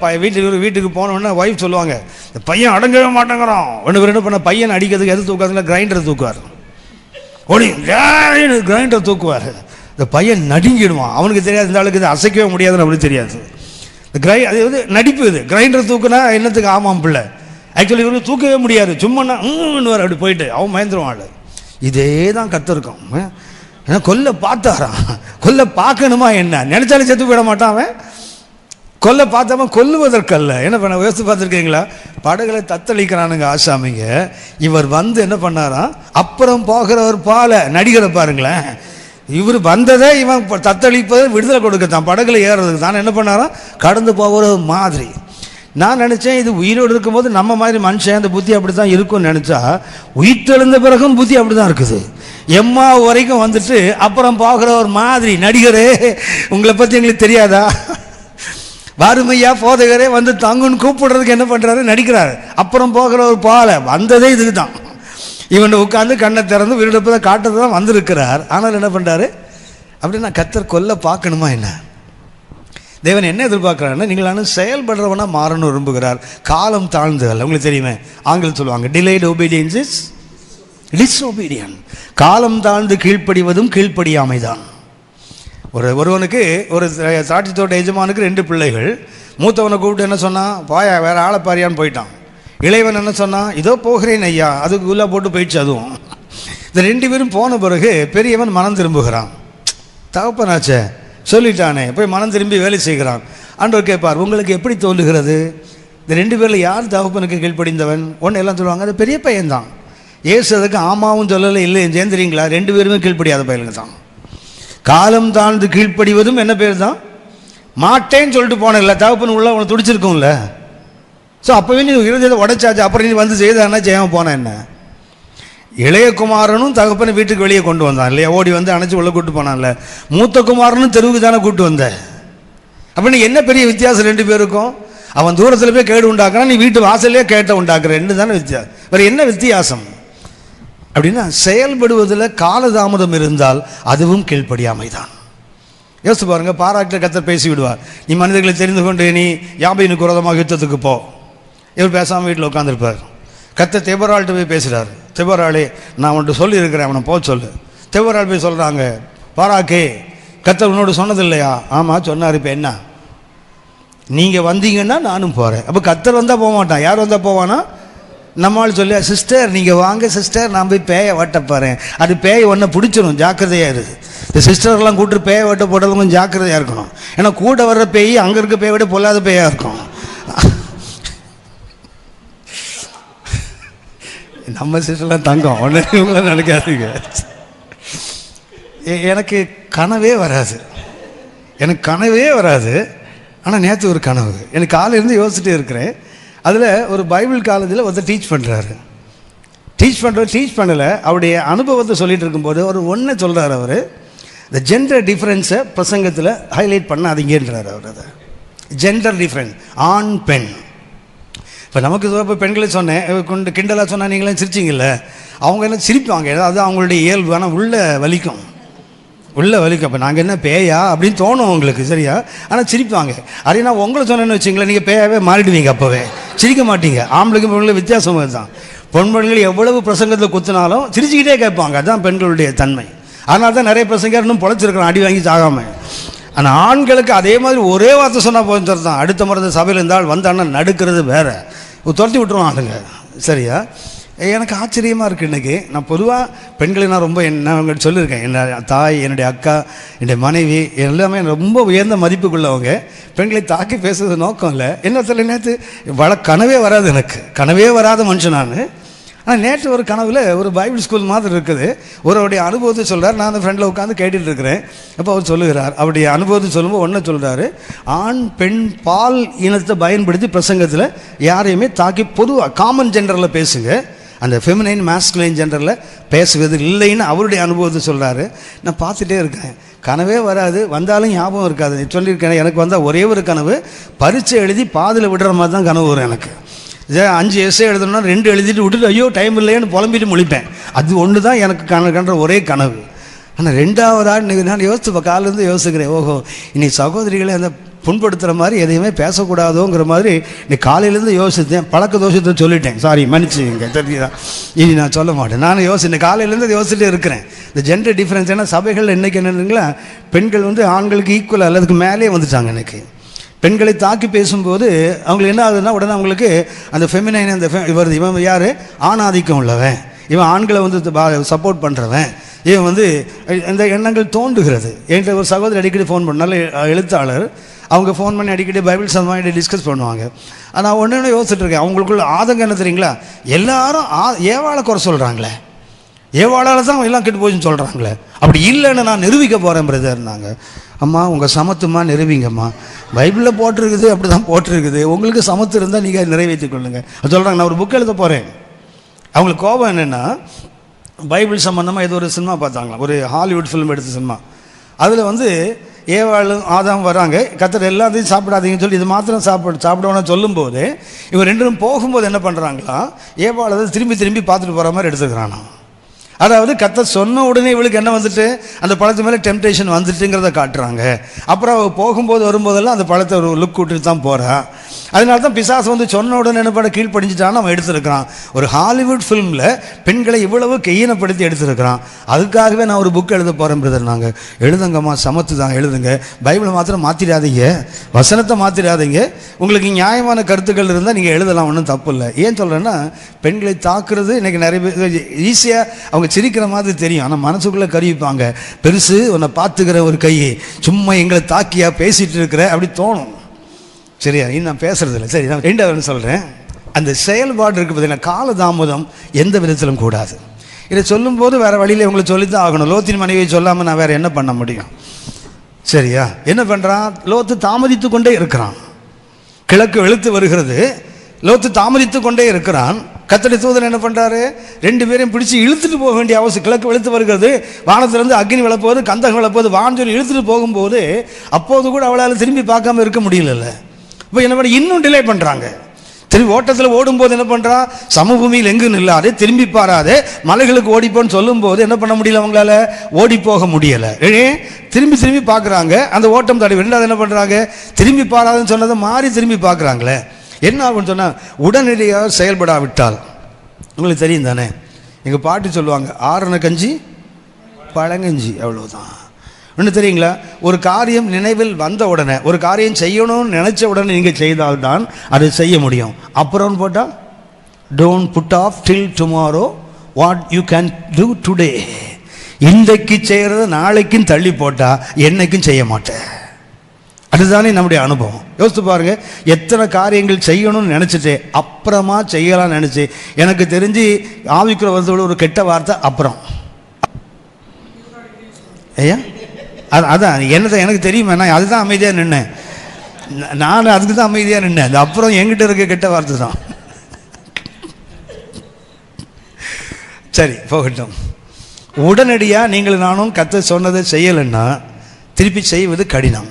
வீட்டுக்கு போனோன்னா ஒய்ஃப் சொல்லுவாங்க, இந்த பையன் அடங்கவே மாட்டேங்கிறான். ஒன்று என்ன பண்ண, பையன் அடிக்கிறதுக்கு எது தூக்காதுல, கிரைண்டரை தூக்குவார். ஓடி கிரைண்டர் தூக்குவார். இந்த பையன் நடுங்கிடுவான். அவனுக்கு தெரியாது இந்த ஆளுக்கு இது அசைக்கவே முடியாதுன்னு அவனுக்கு தெரியாது. இந்த அது வந்து நடிப்பு. இது கிரைண்டர் தூக்குனா என்னத்துக்கு? ஆமாம் பிள்ளை. ஆக்சுவலி இவருக்கு தூக்கவே முடியாது, சும்மா அப்படி போயிட்டு அவன் மயந்துருவான். இதே தான் கத்திருக்கும். ஏன்னா கொல்ல பார்த்தாரான். கொல்ல பார்க்கணுமா என்ன? நினைச்சாலும் செத்து போயிட மாட்டான் அவன். கொல்ல பார்த்தவன் கொல்லுவதற்கல்ல. என்ன பண்ண யோசித்து பார்த்துருக்கீங்களா? படகுகளை தத்தளிக்கிறானுங்க ஆசாமிங்க. இவர் வந்து என்ன பண்ணாராம்? அப்புறம் போகிறவர் பால நடிகரை பாருங்களேன். இவர் வந்ததை இவன் தத்தளிப்பதை விடுதலை கொடுக்கத்தான், படகுல ஏறுறதுக்கு தான். என்ன பண்ணாராம்? கடந்து போகிற மாதிரி. நான் நினச்சேன் இது உயிரோடு இருக்கும்போது நம்ம மாதிரி மனுஷன் அந்த புத்தி அப்படி தான் இருக்கும்னு நினச்சா, உயிர்த்தெழுந்த பிறகும் புத்தி அப்படி தான் இருக்குது. எம்மா வரைக்கும் வந்துட்டு அப்புறம் போகிற ஒரு மாதிரி நடிகரே, உங்களை பற்றி எங்களுக்கு தெரியாதா? வாருமையா போதகரே வந்து தங்குன்னு கூப்பிடுறதுக்கு என்ன பண்ணுறாரு? நடிக்கிறாரு. அப்புறம் போகிற ஒரு பால வந்ததே இதுக்கு தான். இவன் உட்காந்து கண்ணை திறந்து வீடுப்பதை காட்டுறது தான் வந்திருக்கிறார். ஆனால் என்ன பண்ணுறாரு? அப்படின்னா கர்த்தர் கொல்ல பார்க்கணுமா என்ன? தேவன் என்ன எதிர்பார்க்குறாருன்னா, நீங்களான செயல்படுறவனா மாறணும் விரும்புகிறார். காலம் தாழ்ந்துகள். உங்களுக்கு தெரியுமே, ஆங்கிலம் சொல்லுவாங்க டிலேட் ஒபீடியன்ஸ் இஸ் டிஸ்ஒபீடியன்ட். காலம் தாழ்ந்து கீழ்ப்படிவதும் கீழ்ப்படியாமை தான். ஒருவனுக்கு ஒரு சாட்சி தோட்ட எஜமானுக்கு 2 பிள்ளைகள். மூத்தவனை கூப்பிட்டு என்ன சொன்னான்? பாயா வேற ஆளை பாரியான்னு போயிட்டான். இளைவன் என்ன சொன்னான்? இதோ போகிறேன் ஐயா. அதுக்கு உள்ளே போட்டு போயிடுச்சு. அதுவும் இந்த 2 பேரும் போன பிறகு பெரியவன் மனம் திரும்புகிறான். தகப்பனாச்சே சொல்லிட்டானே, போய் மனம் திரும்பி வேலை செய்கிறான். ஆண்டவர் கேட்பார், உங்களுக்கு எப்படி தோன்றுகிறது? இந்த 2 பேரில் யார் தகப்பனுக்கு கீழ்ப்படிந்தவன்? ஒன்று எல்லாம் சொல்லுவாங்க, அது பெரிய பையன்தான். ஏசு அதுக்கு ஆமாவும் சொல்லலை இல்லை ஏன் தெரியுங்களா? 2 பேருமே கீழ்ப்படியாத பையனுங்க தான். காலம் தாழ்ந்து கீழ்ப்படிவதும் என்ன பேர் தான்? மாட்டேன்னு சொல்லிட்டு போனல, தகப்பன் உள்ள அவனை துடிச்சிருக்கும்ல. ஸோ அப்போவே நீ இருந்ததை உடைச்சாச்சு, அப்புறம் நீ வந்து செய்தானா செய்யாமல் போன என்ன? இளைய குமாரனும் தகப்பனை வீட்டுக்கு வெளியே கொண்டு வந்தான் இல்லையா? ஓடி வந்து அணைச்சி உள்ள கூட்டு போனான்ல. மூத்த குமாரனும் தெருவுக்கு தானே கூட்டு வந்த. அப்போ நீ என்ன பெரிய வித்தியாசம் 2 பேருக்கும்? அவன் தூரத்தில் போய் கேடு உண்டாக்குறான், நீ வீட்டு வாசல்லே கேட்ட உண்டாக்குற. 2 தானே வித்தியாசம். வேறு என்ன வித்தியாசம்? அப்படின்னா செயல்படுவதில் காலதாமதம் இருந்தால் அதுவும் கீழ்ப்படியாமை தான். யோசிச்சு பாருங்க. பாராக்கில் கர்த்தர் பேசி விடுவார், நீ மனிதர்களை தெரிந்து கொண்டு நீ யாபீனுக்கு விரோதமாக யுத்தத்துக்கு போ. இவர் பேசாமல் வீட்டில் உட்காந்துருப்பார். கர்த்தர் தெபொராள்கிட்ட போய் பேசுகிறார். தெபொராளே, நான் அவன்கிட்ட சொல்லியிருக்கிறேன், அவனை போக சொல்லு. தெபொராள் போய் சொல்கிறாங்க, பாராக்கே
கர்த்தர் உன்னோட சொன்னது இல்லையா? ஆமாம் சொன்னார். இப்போ என்ன? நீங்கள் வந்தீங்கன்னா நானும் போகிறேன். அப்போ கர்த்தர் வந்தால் போக மாட்டான். யார் வந்தால் போவானா? நம்மளால் சொல்லி, சிஸ்டர் நீங்கள் வாங்க சிஸ்டர், நான் போய் பேயை வெட்ட போகிறேன். அது பேயை ஒன்றை பிடிச்சிடும், ஜாக்கிரதையாக இருக்குது. இந்த சிஸ்டர்லாம் கூப்பிட்டு பேயை வெட்ட போட்டாலும் கொஞ்சம் ஜாக்கிரதையாக இருக்கணும். ஏன்னா கூட வர்ற பேய் அங்கே இருக்க பேயை விட பொல்லாத பேயாக இருக்கும். நம்ம சிஸ்டர்லாம் தங்கம் ஒன்று, இவங்களாம் நினைக்காதீங்க. எனக்கு கனவே வராது. ஆனால் நேற்று ஒரு கனவு. எனக்கு காலையிலேருந்து யோசிச்சுட்டே இருக்கிறேன். அதில் ஒரு பைபிள் காலேஜில் ஒருத்தர் டீச் பண்ணலை. அவருடைய அனுபவத்தை சொல்லிகிட்டு இருக்கும்போது ஒன்றை சொல்கிறார். அவர் இந்த ஜெண்டர் டிஃப்ரென்ஸை பிரசங்கத்தில் ஹைலைட் பண்ணாதீங்கன்றார். அவர் அதை ஜெண்டர் டிஃப்ரென்ஸ், ஆண் பெண். இப்போ நமக்கு இப்போ பெண்களை சொன்னேன், கொண்டு கிண்டலாக சொன்னால் நீங்களாம் சிரிச்சிங்கல்ல, அவங்க என்ன சிரிப்பாங்க, அது அவங்களுடைய இயல்பு. ஆனால் உள்ளே வலிக்கும். இப்போ நாங்கள் என்ன பேயா அப்படின்னு தோணும் அவங்களுக்கு, சரியா? ஆனால் சிரிப்பாங்க. அதே நான் உங்களை சொன்னேன்னு வச்சிங்களேன், நீங்கள் பேயாவே மாறிடுவீங்க, அப்போவே சிரிக்க மாட்டீங்க. ஆம்பளைக்கு பெண்களுக்கு வித்தியாசம் தான். பெண்கள் எவ்வளவு பிரசங்கத்தில் குத்தினாலும் சிரிச்சுக்கிட்டே கேட்பாங்க. அதுதான் பெண்களுடைய தன்மை. அதனால தான் நிறைய பிரசங்கர் இன்னும் பொழைச்சிருக்கிறோம், அடி வாங்கி சாகாமல். ஆனால் ஆண்களுக்கு அதே மாதிரி ஒரே வார்த்தை சொன்னால் போய் தான். அடுத்த முறை சபையில் இருந்தால் வந்தான்னா நடுக்கிறது வேற, துரத்தி விட்டுருவோம் ஆளுங்க, சரியா? எனக்கு ஆச்சரியமாக இருக்குது. இன்றைக்கி நான் பொதுவாக பெண்களை நான் ரொம்ப என்ன சொல்லியிருக்கேன். என்ன தாய், என்னுடைய அக்கா, என்னுடைய மனைவி எல்லாமே ரொம்ப உயர்ந்த மதிப்புக்குள்ளவங்க. பெண்களை தாக்கி பேசுறது நோக்கம் இல்லை. என்ன சொல்ல, நேற்று கனவே வராது, எனக்கு கனவே வராத மனுஷன் நான். ஆனால் நேற்று ஒரு கனவில் ஒரு பைபிள் ஸ்கூல் மாதிரி இருக்குது. அவருடைய அனுபவத்தை சொல்கிறார். நான் அந்த ஃப்ரெண்டில் உட்காந்து கேட்டுட்டு இருக்கிறேன். அப்போ அவர் சொல்லுகிறார், அவருடைய அனுபவத்தை சொல்லும்போது ஒன்றை சொல்கிறாரு, ஆண் பெண் பால் இனத்தை பயன்படுத்தி பிரசங்கத்தில் யாரையுமே தாக்கி பொதுவாக காமன் ஜெண்டரில் பேசுங்க, அந்த ஃபெமினைன் மாஸ்குலைன் ஜெண்டரில் பேசுவது இல்லைன்னு அவருடைய அனுபவத்தை சொல்கிறாரு. நான் பார்த்துட்டே இருக்கேன். கனவே வராது, வந்தாலும் ஞாபகம் இருக்காது. சொல்லியிருக்கேன், எனக்கு வந்தால் ஒரே ஒரு கனவு, பரீட்சை எழுதி பாதியில் விடுற மாதிரி தான் கனவு வரும் எனக்கு. 5 எஸ்ஸே எழுதணும்னா 2 எழுதிட்டு விட்டுட்டு ஐயோ டைம் இல்லைன்னு புலம்பிட்டு முழிப்பேன். அது ஒன்று தான் எனக்கு கண்ட ஒரே கனவு. ஆனால் 2வது இன்றைக்கி நான் யோசித்து காலிலேருந்து யோசிக்கிறேன், ஓஹோ இன்னைக்கு சகோதரிகளை அந்த புண்படுத்துகிற மாதிரி எதையுமே பேசக்கூடாதோங்கிற மாதிரி இன்னைக்கு காலையிலேருந்து யோசித்தேன். பழக்க தோஷத்தை சொல்லிட்டேன், சாரி மன்னிச்சுங்க, தெரியுதா? இனி நான் சொல்ல மாட்டேன். நான் யோசித்தேன், காலையிலேருந்து யோசிச்சுட்டே இருக்கிறேன். இந்த ஜெண்டர் டிஃப்ரென்ஸ் ஏன்னா சபைகள் இன்றைக்கி என்னங்களா, பெண்கள் ஆண்களுக்கு ஈக்குவல் அல்லதுக்கு மேலே வந்துட்டாங்க. எனக்கு பெண்களை தாக்கி பேசும்போது அவங்களுக்கு என்ன ஆகுதுன்னா, உடனே அவங்களுக்கு அந்த ஃபெமினைன் அந்த வருது. இவன் யார்? ஆணாதிக்கம் உள்ளவன், இவன் ஆண்களை சப்போர்ட் பண்ணுறவன், இவன் இந்த எண்ணங்கள் தோன்றுகிறது. என்கிட்ட ஒரு சகோதரி அடிக்கடி ஃபோன் பண்ண, நல்ல எழுத்தாளர், அவங்க ஃபோன் பண்ணி அடிக்கடி பைபிள் சம்பந்தமாக டிஸ்கஸ் பண்ணுவாங்க. ஆனால் ஒன்று யோசிச்சுட்டு இருக்கேன், அவங்களுக்குள்ள ஆதங்கம் என்ன தெரியுங்களா, எல்லாரும் ஏவாளை குறை சொல்கிறாங்களே, ஏவாளால் தான் எல்லாம் கெட்டு போச்சுன்னு சொல்கிறாங்களே, அப்படி இல்லைன்னு நான் நிரூபிக்க போகிறேன் பிரதர்னாங்க. அம்மா உங்கள் சமத்துமா நிரூபிங்கம்மா, பைபிளில் போட்டிருக்குது, அப்படி தான் போட்டிருக்குது, உங்களுக்கு சமத்து இருந்தால் நீங்கள் நிறைவேற்றிக் கொள்ளுங்கள் சொல்கிறாங்க. நான் ஒரு புக் எழுத போகிறேன். அவங்களுக்கு கோபம் என்னென்னா, பைபிள் சம்மந்தமாக ஏதோ ஒரு சினிமா பார்த்தாங்களா, ஒரு ஹாலிவுட் ஃபிலிம் எடுத்த சினிமா. அதில் ஏவாளும் ஆதாம் வராங்க, கர்த்தர் எல்லாத்தையும் சாப்பிடாதீங்கன்னு சொல்லி இது மாத்திரம் சாப்பிடணும்னு சொல்லும்போது இவன் 2 போகும்போது என்ன பண்ணுறாங்களா, ஏவாள் அதை திரும்பி பார்த்துட்டு போகிற மாதிரி எடுத்துக்கிறானா. அதாவது கர்த்தர் சொன்ன உடனே இவளுக்கு என்ன வந்துட்டு, அந்த பழத்து மேலே டெம்டேஷன் வந்துட்டுங்கிறத காட்டுறாங்க. அப்புறம் அவள் போகும்போது வரும்போதெல்லாம் அந்த பழத்தை ஒரு லுக் விட்டுட்டு தான் போகிறான். அதனால தான் பிசாசு சொன்ன உடனே என்ன பண்ண கீழ்ப்படிஞ்சிட்டான்னு அவன் எடுத்திருக்கிறான். ஒரு ஹாலிவுட் ஃபிலிமில் பெண்களை இவ்வளவு கையீனப்படுத்தி எடுத்திருக்கிறான். அதுக்காகவே நான் ஒரு புக் எழுத போகிறேன் பிரதர். நாங்கள் எழுதுங்கம்மா, சமத்து தான் எழுதுங்க, பைபிளை மாத்திரம் மாற்றிடாதீங்க, வசனத்தை மாற்றிடாதீங்க, உங்களுக்கு நியாயமான கருத்துக்கள் இருந்தால் நீங்கள் எழுதலாம், ஒன்றும் தப்பு இல்லை. ஏன் சொல்கிறேன்னா, பெண்களை தாக்குறது இன்றைக்கி நிறைய பேர் ஈஸியாக அவங்க சிரிக்கிற மாதிரி தெரியும், ஆனால் மனசுக்குள்ளே கருவிப்பாங்க. பெருசு உன்னை பார்த்துக்கிற ஒரு கையை சும்மா எங்களை தாக்கியா பேசிகிட்டு இருக்கிற அப்படி தோணும். சரியா? இன்னும் நான் பேசுறது இல்லை. சரி, நான் 2வது சொல்கிறேன். அந்த செயல்பாடு இருக்குது பார்த்தீங்கன்னா, காலதாமதம் எந்த விதத்திலும் கூடாது. இதை சொல்லும்போது வேறு வழியில் உங்களுக்கு சொல்லித்தான் ஆகணும். லோத்தின் மனைவியை சொல்லாமல் நான் வேறு என்ன பண்ண முடியும்? சரியா? என்ன பண்ணுறான், லோத்து தாமதித்து கொண்டே இருக்கிறான். கிழக்கு வெளுத்து வருகிறது, லோத்து தாமதித்து கொண்டே இருக்கிறான். கர்த்தருடைய தூதன் என்ன பண்ணுறாரு, 2 பேரையும் பிடிச்சி இழுத்துட்டு போக வேண்டிய அவசியம். கிழக்கு வெளுத்து வருகிறது, வானத்திலிருந்து அக்னி விளப்போது, கந்தகம் விளப்போது, வான்னு சொல்லி இழுத்துட்டு போகும்போது அப்போது கூட அவளால் திரும்பி பார்க்காம இருக்க முடியல. இப்போ என்ன பண்ண, இன்னும் டிலே பண்ணுறாங்க. திரும்பி ஓட்டத்தில் ஓடும்போது என்ன பண்ணுறான், சமபூமியில் எங்கும் நில்லாதே, திரும்பி பாராதே, மலைகளுக்கு ஓடிப்போன்னு சொல்லும்போது என்ன பண்ண முடியல, அவங்களால ஓடி போக முடியலை. திரும்பி பார்க்குறாங்க, அந்த ஓட்டம் தடை. 2வது என்ன பண்ணுறாங்க, திரும்பி பாராதுன்னு சொன்னதை மாறி திரும்பி பார்க்குறாங்களே. என்ன ஆகுன்னு சொன்னால், உடனடியாக செயல்படாவிட்டால், உங்களுக்கு தெரியும் தானே, எங்கள் பாட்டி சொல்லுவாங்க, ஆரண கஞ்சி பழங்கஞ்சி, அவ்வளோதான். ஒன்று தெரியுங்களா, ஒரு காரியம் நினைவில் வந்த உடனே, ஒரு காரியம் செய்யணும்னு நினச்ச உடனே நீங்கள் செய்தால்தான் அது செய்ய முடியும். அப்புறம் போட்டால் don't put off till tomorrow what you can do today. இன்றைக்கு செய்கிறத நாளைக்கும் தள்ளி போட்டால் என்னைக்கும் செய்ய மாட்டேன். அதுதானே நம்முடைய அனுபவம். யோசித்து பாருங்க, எத்தனை காரியங்கள் செய்யணும்னு நினச்சிட்டு அப்புறமா செய்யலாம்னு நினச்சி, எனக்கு தெரிஞ்சு ஆவிக்குள்ள வரதோட ஒரு கெட்ட வார்த்தை அப்புறம். ஐயா அதான் என்னதை எனக்கு தெரியுமே, நான் அதுதான் அமைதியாக நின்னேன். நான் அதுக்கு தான் அமைதியாக நின்னேன். அது அப்புறம் என்கிட்ட இருக்க கெட்ட வார்த்தை தான். சரி போகட்டும். உடனடியாக நீங்கள் நானும் கர்த்தர் சொன்னதை செய்யலைன்னா திருப்பி செய்வது கடினம்.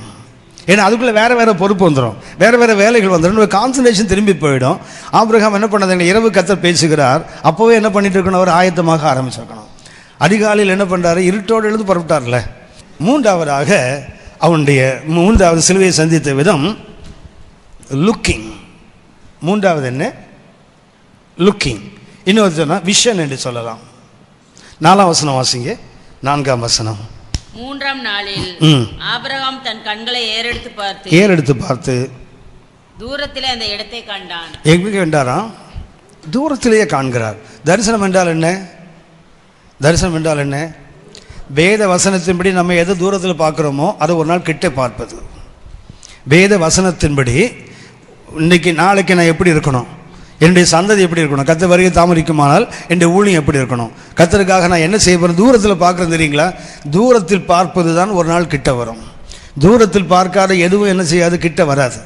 ஏன்னா அதுக்குள்ளே வேறு வேறு பொறுப்பு வந்துடும், வேறு வேறு வேலைகள் வந்துடும், கான்சன்ட்ரேஷன் திரும்பி போயிடும். ஆபிரகாம் என்ன பண்ணாங்க, இரவு கர்த்தர் பேசுகிறார், அப்போவே என்ன பண்ணிட்டு இருக்கணும், அவர் ஆயத்தமாக ஆரம்பிச்சிருக்கணும். அதிகாலையில் என்ன பண்ணுறாரு, இருட்டோடு எழுந்து புறப்பட்டார்ல. மூன்றாவதாக அவனுடைய மூன்றாவது சிலுவையை சந்தித்த விதம் லுக்கிங். மூன்றாவது என்ன, லுக்கிங். இன்னொரு சொன்னால் விஷன் என்று சொல்லலாம். 4ஆம் வசனம் வாசிங்க. 4ஆம் வசனம்.
3ஆம் நாளில் ஆபிரகாம் தன் கண்களை
ஏறெடுத்து பார்த்து
தூரத்திலே அந்த இடத்தை கண்டான்.
எங்கே கண்டாராம், தூரத்திலேயே காண்கிறார். தரிசனம் என்றால் என்ன, தரிசனம் என்றால் என்ன, வேத வசனத்தின்படி நம்ம எதை தூரத்தில் பார்க்குறோமோ அதை ஒரு நாள் கிட்ட பார்ப்பது. வேத வசனத்தின்படி இன்றைக்கி நாளைக்கு நான் எப்படி இருக்கணும், என்னுடைய சந்ததி எப்படி இருக்கணும், கர்த்தர் வருகை தாமதிக்குமானால் என்னுடைய ஊழியம் எப்படி இருக்கணும், கர்த்தருக்காக நான் என்ன செய்ய போகிறேன், தூரத்தில் பார்க்குறது தெரியுங்களா. தூரத்தில் பார்ப்பது தான் ஒரு நாள் கிட்ட வரும். தூரத்தில் பார்க்காத எதுவும் என்ன செய்யாது, கிட்ட வராது.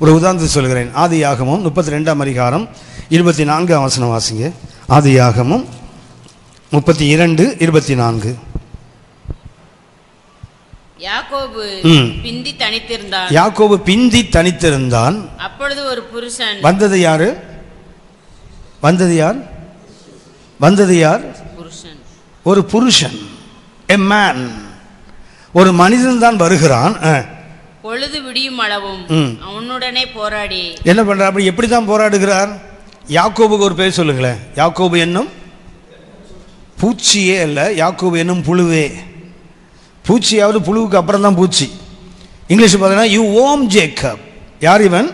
ஒரு உதாரணத்தை சொல்கிறேன். ஆதியாகமம் 32ஆம் அதிகாரம் 24ஆம் வசனம் வாசிங்க. ஆதியாகமம் 32:24.
யாக்கோபு
பிந்தி தனித்திருந்தான்.
அப்பொழுது ஒரு புருஷன்.
வந்தது யார், புருஷன். ஒரு புருஷன், a man, ஒரு மனிதன் தான் வருகிறான்.
பொழுது விடியும் அளவும் அவனுடனே போராடி
என்ன பண்றார், அப்படி எப்படி தான் போராடுகிறார். யாக்கோபுக்கு ஒரு பேர் சொல்லுங்களேன். யாக்கோபு என்னும் பூச்சியே அல்ல, யாக்கோபு என்னும் புழுவே. பூச்சியாவது புழுவுக்கு அப்புறம் தான் பூச்சி. இங்கிலீஷ் பார்த்தீங்கன்னா யூ ஓம் ஜேக்கப். யார் இவன்,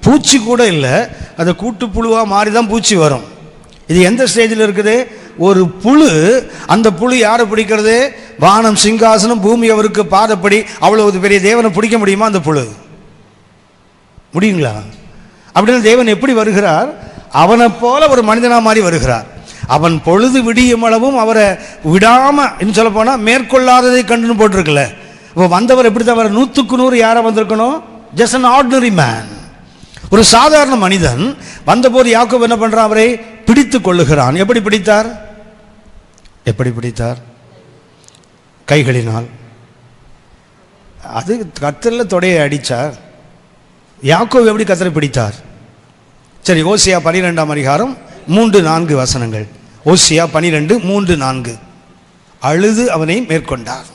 பூச்சி கூட இல்லை, அதை கூட்டு புழுவாக மாறி தான் பூச்சி வரும். இது எந்த ஸ்டேஜில் இருக்குது, ஒரு புழு. அந்த புழு யாரை பிடிக்கிறது, வானம் சிங்காசனம் பூமி அவருக்கு பாதப்படி. அவ்வளவு பெரிய தேவனை பிடிக்க முடியுமா அந்த புழு, முடியுங்களா? அப்படின்னு தேவன் எப்படி வருகிறார், அவனை போல ஒரு மனிதனாக மாறி வருகிறார். அவன் பொழுது விடியும் அளவும் அவரை விடாம இன்னும் சொல்ல போனா மேற்கொள்ளாததை கண்டுன்னு போட்டிருக்கல. இப்போ வந்தவர் எப்படி தான் வர, 100க்கு 100 யாரா வந்திருக்கணும், ஜஸ்ட் அன் ஆர்டினரி மேன், ஒரு சாதாரண மனிதன். வந்தபோது யாக்கோபு என்ன பண்றான், அவரை பிடித்து கொள்ளுகிறான். எப்படி பிடித்தார், கைகளினால். அது கர்த்தர்ல தொடையை அடிச்சார். யாக்கோபு எப்படி கர்த்தரை பிடித்தார். சரி, ஓசியா 12ஆம் அதிகாரம் 3-4 வசனங்கள். ஓசியா 12:3-4. அழுது அவனை மேற்கொண்டார்.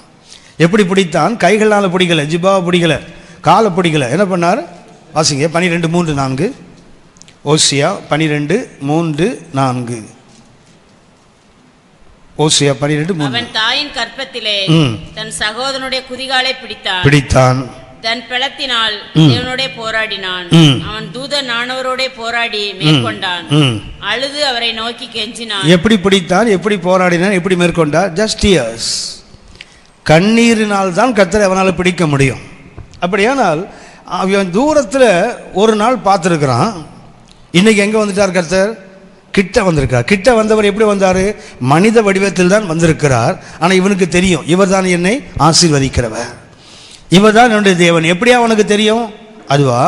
எப்படி பிடித்தான், கைகளால் பிடிக்கல, ஜிபாவை பிடிக்கல, காலை பிடிக்கல. என்ன பண்ணார் வாசிங்க. 12:3-4. ஓசியா 12:3-4. ஓசியா 12:3.
அவன் தாயின் கற்பத்திலே தன் சகோதரனுடைய குதிகாலை
பிடித்தான்.
தன் பலத்தினால் தேவனோடே போராடினான். அவன் தூதன் ஆனவரோடே போராடி மேற்கொண்டான். அழுது அவரை நோக்கி கெஞ்சினான்.
எப்படி பிடித்தான், எப்படி போராடினான், எப்படி மேற்கொண்டார். ஜஸ்ட் டியர்ஸ், கண்ணீரினால் தான் கர்த்தரை அவனால் பிடிக்க முடியும். அப்படியானால் அவன் தூரத்தில் ஒரு நாள் பார்த்துருக்கிறான். இன்னைக்கு எங்கே வந்துட்டார் கர்த்தர், கிட்ட வந்திருக்கார். கிட்ட வந்தவர் எப்படி வந்தார், மனித வடிவத்தில் தான் வந்திருக்கிறார். ஆனால் இவனுக்கு தெரியும், இவர் தான் என்னை ஆசீர்வதிக்கிறவர், இவர் தான் என்னுடைய தேவன். எப்படியா அவனுக்கு தெரியும், அதுவா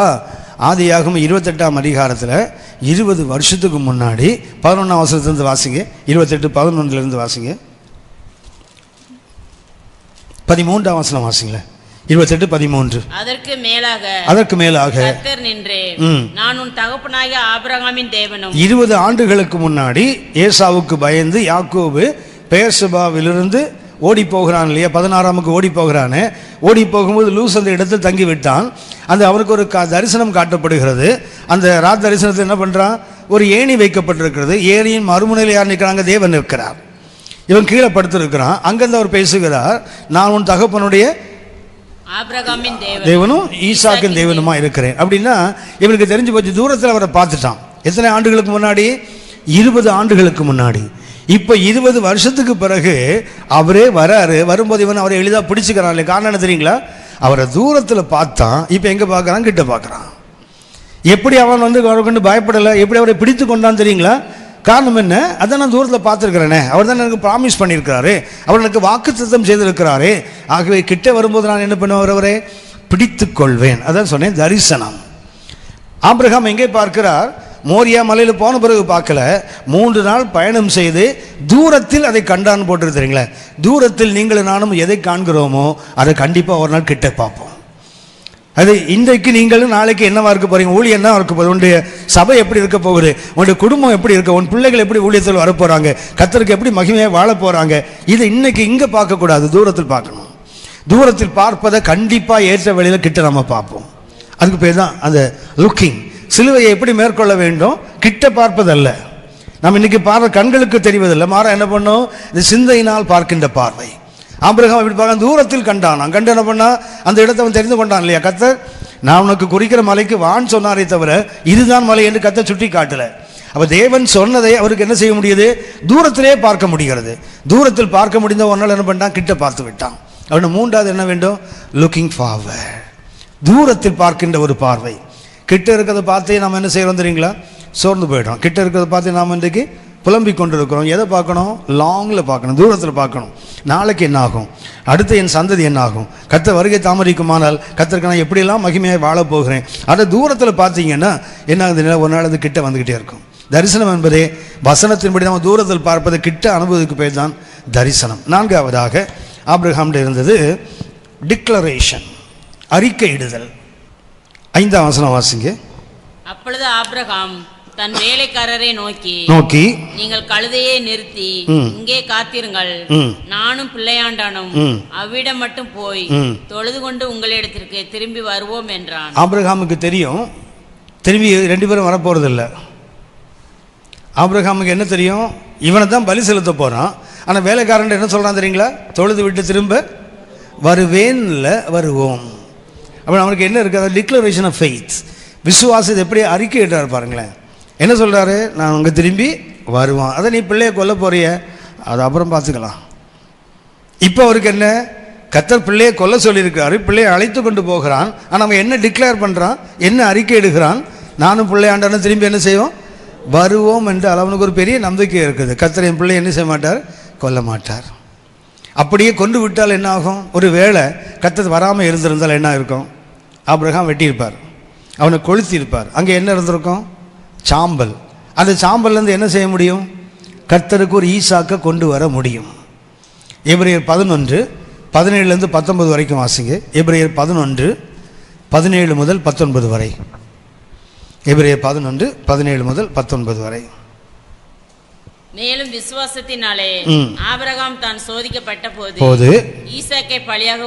ஆதியாகமம் 28ஆம் அதிகாரத்தில் 20 வருஷத்துக்கு முன்னாடி 11ஆம் வசனத்திலிருந்து வாசிங்க. 28:11 வாசிங்க. 13ஆம் வசனம் வாசிங்களேன். 28:13.
அதற்கு மேலாக கர்த்தர் நின்று, நான் உன் தகப்பனாகிய ஆபிரகாமின் தேவனும்.
20 ஆண்டுகளுக்கு முன்னாடி ஏசாவுக்கு பயந்து யாக்கோபு பெயர்செபாவிலிருந்து ஓடி போகிறான் இல்லையா, 16ஆமுக்கு ஓடி போகிறானே. ஓடி போகும்போது லூஸ் அந்த இடத்தில் தங்கி விட்டான். அந்த அவனுக்கு ஒரு தரிசனம் காட்டப்படுகிறது. அந்த ராத் தரிசனத்தில் என்ன பண்ணுறான், ஒரு ஏணி வைக்கப்பட்டிருக்கிறது. ஏணியின் மறுமுனையில் யார் நிற்கிறாங்க, தேவன் நிற்கிறார். இவன் கீழே படுத்திருக்கிறான். அங்கிருந்து அவர் பேசுகிறார், நான் உன் தகப்பனுடைய
ஆபிரகாமின்
தேவனும் ஈசாக்கின் தேவனுமா இருக்கிறேன். அப்படின்னா இவனுக்கு தெரிஞ்சு போச்சு, தூரத்தில் அவரை பார்த்துட்டான். எத்தனை ஆண்டுகளுக்கு முன்னாடி? 20 ஆண்டுகளுக்கு முன்னாடி. இப்போ 20 வருஷத்துக்கு பிறகு அவரே வராரு. வரும்போது இவன் அவரை எளிதாக பிடிச்சிக்கிறான் இல்லை. காரணம் என்ன தெரியுங்களா? அவரை தூரத்தில் பார்த்தான். இப்போ எங்கே பார்க்குறான்? கிட்ட பார்க்குறான். எப்படி அவன் வந்து அவரை கொண்டு பயப்படலை, எப்படி அவரை பிடித்து கொண்டான்னு தெரியுங்களா? காரணம் என்ன? அதான் நான் தூரத்தில் பார்த்துருக்கிறேனே, அவர் தான் எனக்கு ப்ராமிஸ் பண்ணியிருக்கிறாரு, அவர் எனக்கு வாக்குத்தத்தம் செய்திருக்கிறாரு. ஆகவே கிட்ட வரும்போது நான் என்ன பண்ணுவேன்? அவரை பிடித்து கொள்வேன். அதான் சொன்னேன், தரிசனம். ஆபிரகாம் எங்கே பார்க்கிறார்? மோரியா மலையில் போன பிறகு பார்க்கல, 3 நாள் பயணம் செய்து தூரத்தில் அதை கண்டான்னு போட்டு தெரியுங்களா? தூரத்தில் நீங்களும் நானும் எதை காண்கிறோமோ அதை கண்டிப்பாக ஒரு நாள் கிட்ட பார்ப்போம். அது இன்றைக்கு நீங்களும் நாளைக்கு என்னவா இருக்க போறீங்க? ஊழியம் என்ன இருக்க போகுது? உன்னுடைய சபை எப்படி இருக்க போகுது? உன்னுடைய குடும்பம் எப்படி இருக்க? உன் பிள்ளைகள் எப்படி ஊழியத்தில் வரப்போறாங்க? கர்த்தருக்கு எப்படி மகிமையாக வாழ போறாங்க? இது இன்னைக்கு இங்கே பார்க்கக்கூடாது, தூரத்தில் பார்க்கணும். தூரத்தில் பார்ப்பதை கண்டிப்பாக ஏற்ற வழியில் கிட்ட நம்ம பார்ப்போம். அதுக்கு பேர் தான் அந்த லுக்கிங். சிலுவையை எப்படி மேற்கொள்ள வேண்டும்? கிட்ட பார்ப்பதல்ல. நம்ம இன்னைக்கு பார்வை கண்களுக்கு தெரிவதில்லை, மாற என்ன பண்ணோம்? இந்த சிந்தையினால் பார்க்கின்ற பார்வை. ஆபிரகாம் இப்படி பார்க்க தூரத்தில் கண்டான். கண்டு என்ன பண்ணா? அந்த இடத்தை அவன் தெரிந்து கொண்டான் இல்லையா? கர்த்தர் நான் உனக்கு குறிக்கிற மலைக்கு வான்னு சொன்னாரே தவிர இதுதான் மலை என்று கர்த்தர் சுட்டி காட்டல. அப்ப தேவன் சொன்னதை அவருக்கு என்ன செய்ய முடியுது? தூரத்திலே பார்க்க முடிகிறது. தூரத்தில் பார்க்க முடிந்த ஒரு நாள் என்ன பண்ணான்? கிட்ட பார்த்து விட்டான். அவனு 3வது என்ன வேண்டும்? Looking forward. தூரத்தில் பார்க்கின்ற ஒரு பார்வை. கிட்ட இருக்கிறத பார்த்து நாம் என்ன செய்யறோம் தெரியுங்களா? சோர்ந்து போயிடுறோம். கிட்ட இருக்கிறத பார்த்து நாம் இன்றைக்கு புலம்பிக் கொண்டிருக்கிறோம். எதை பார்க்கணும்? லாங்கில் பார்க்கணும், தூரத்தில் பார்க்கணும். நாளைக்கு என்ன ஆகும்? அடுத்து என் சந்ததி என்ன ஆகும்? கர்த்தர் வருகை தாமதிக்குமானால் கர்த்தருக்கு நான் எப்படியெல்லாம் மகிமையாக வாழ போகிறேன். அதை தூரத்தில் பார்த்தீங்கன்னா என்ன ஆகுது? ஒரு நாள் அது கிட்ட வந்துக்கிட்டே இருக்கும். தரிசனம் என்பதே வசனத்தின்படி நம்ம தூரத்தில் பார்ப்பதை கிட்ட அனுபவத்துக்கு பேர் தான் தரிசனம். 4வதாக ஆபிரகாம்கிட்ட இருந்தது டிக்ளரேஷன், அறிக்கையிடுதல். 5ஆம் வசனம் வாசிங்க.
அப்பொழுது ஆபிரகாம் தன் வேலைக்காரரை நோக்கி நீங்கள் கழுதையை நிறுத்தி இங்கே காத்திருங்கள், நானும் பிள்ளையாண்டானும் அவ்விடம் மட்டும் போய் தொழுது கொண்டு உங்களிடத்திற்கு திரும்பி வருவோம் என்றான்.
ஆபிரகாமுக்கு தெரியும் திரும்பி 2 பேரும் வரப்போறதில்லை. ஆபிரகாமுக்கு என்ன தெரியும்? இவனை தான் பலி செலுத்த போறான். ஆனால் வேலைக்காரன் என்ன சொல்றான் தெரியுங்களா? தொழுது விட்டு திரும்ப வருவேன்ல வருவோம். அப்போ அவனுக்கு என்ன இருக்குது? அது டிக்ளரேஷன் ஆஃப் ஃபெய்த். விசுவாசத்தை எப்படி அறிக்கையிட்டார் பாருங்களேன். என்ன சொல்கிறாரு? நான் உங்கள் திரும்பி வருவான். அதை நீ பிள்ளையை கொல்ல போறிய, அது அப்புறம் பார்த்துக்கலாம். இப்போ அவருக்கு என்ன? கர்த்தர் பிள்ளையை கொல்ல சொல்லியிருக்காரு, பிள்ளையை அழைத்து கொண்டு போகிறான். ஆனால் அவன் என்ன டிக்ளேர் பண்ணுறான்? என்ன அறிக்கை எடுக்கிறான்? நானும் பிள்ளையாண்டான திரும்பி என்ன செய்வோம்? வருவோம் என்று அவனுக்கு ஒரு பெரிய நம்பிக்கை இருக்குது. கர்த்தர் என் பிள்ளை என்ன செய்ய மாட்டார்? கொல்ல மாட்டார். அப்படியே கொண்டு விட்டால் என்ன ஆகும்? ஒரு வேளை கர்த்தர் வராமல் இருந்திருந்தால் என்ன இருக்கும்? ஆபிரகாம் வெட்டியிருப்பார், அவனை கொளுத்தியிருப்பார். அங்கே என்ன இருந்திருக்கும்? சாம்பல். அந்த சாம்பல்லேருந்து என்ன செய்ய முடியும்? கர்த்தருக்கு ஒரு ஈசாக்கை கொண்டு வர முடியும். எபிரேயர் 11:17 19 வரைக்கும் வாசிங்க. எபிரேயர் 11:17 முதல் 19 வரை. எபிரேயர் 11:17 முதல் 19 வரை.
மேலும் விசுவாசத்தினாலே ஆபிரகாம் தான் சோதிக்கப்பட்ட போது ஈசாக்கை பலியாக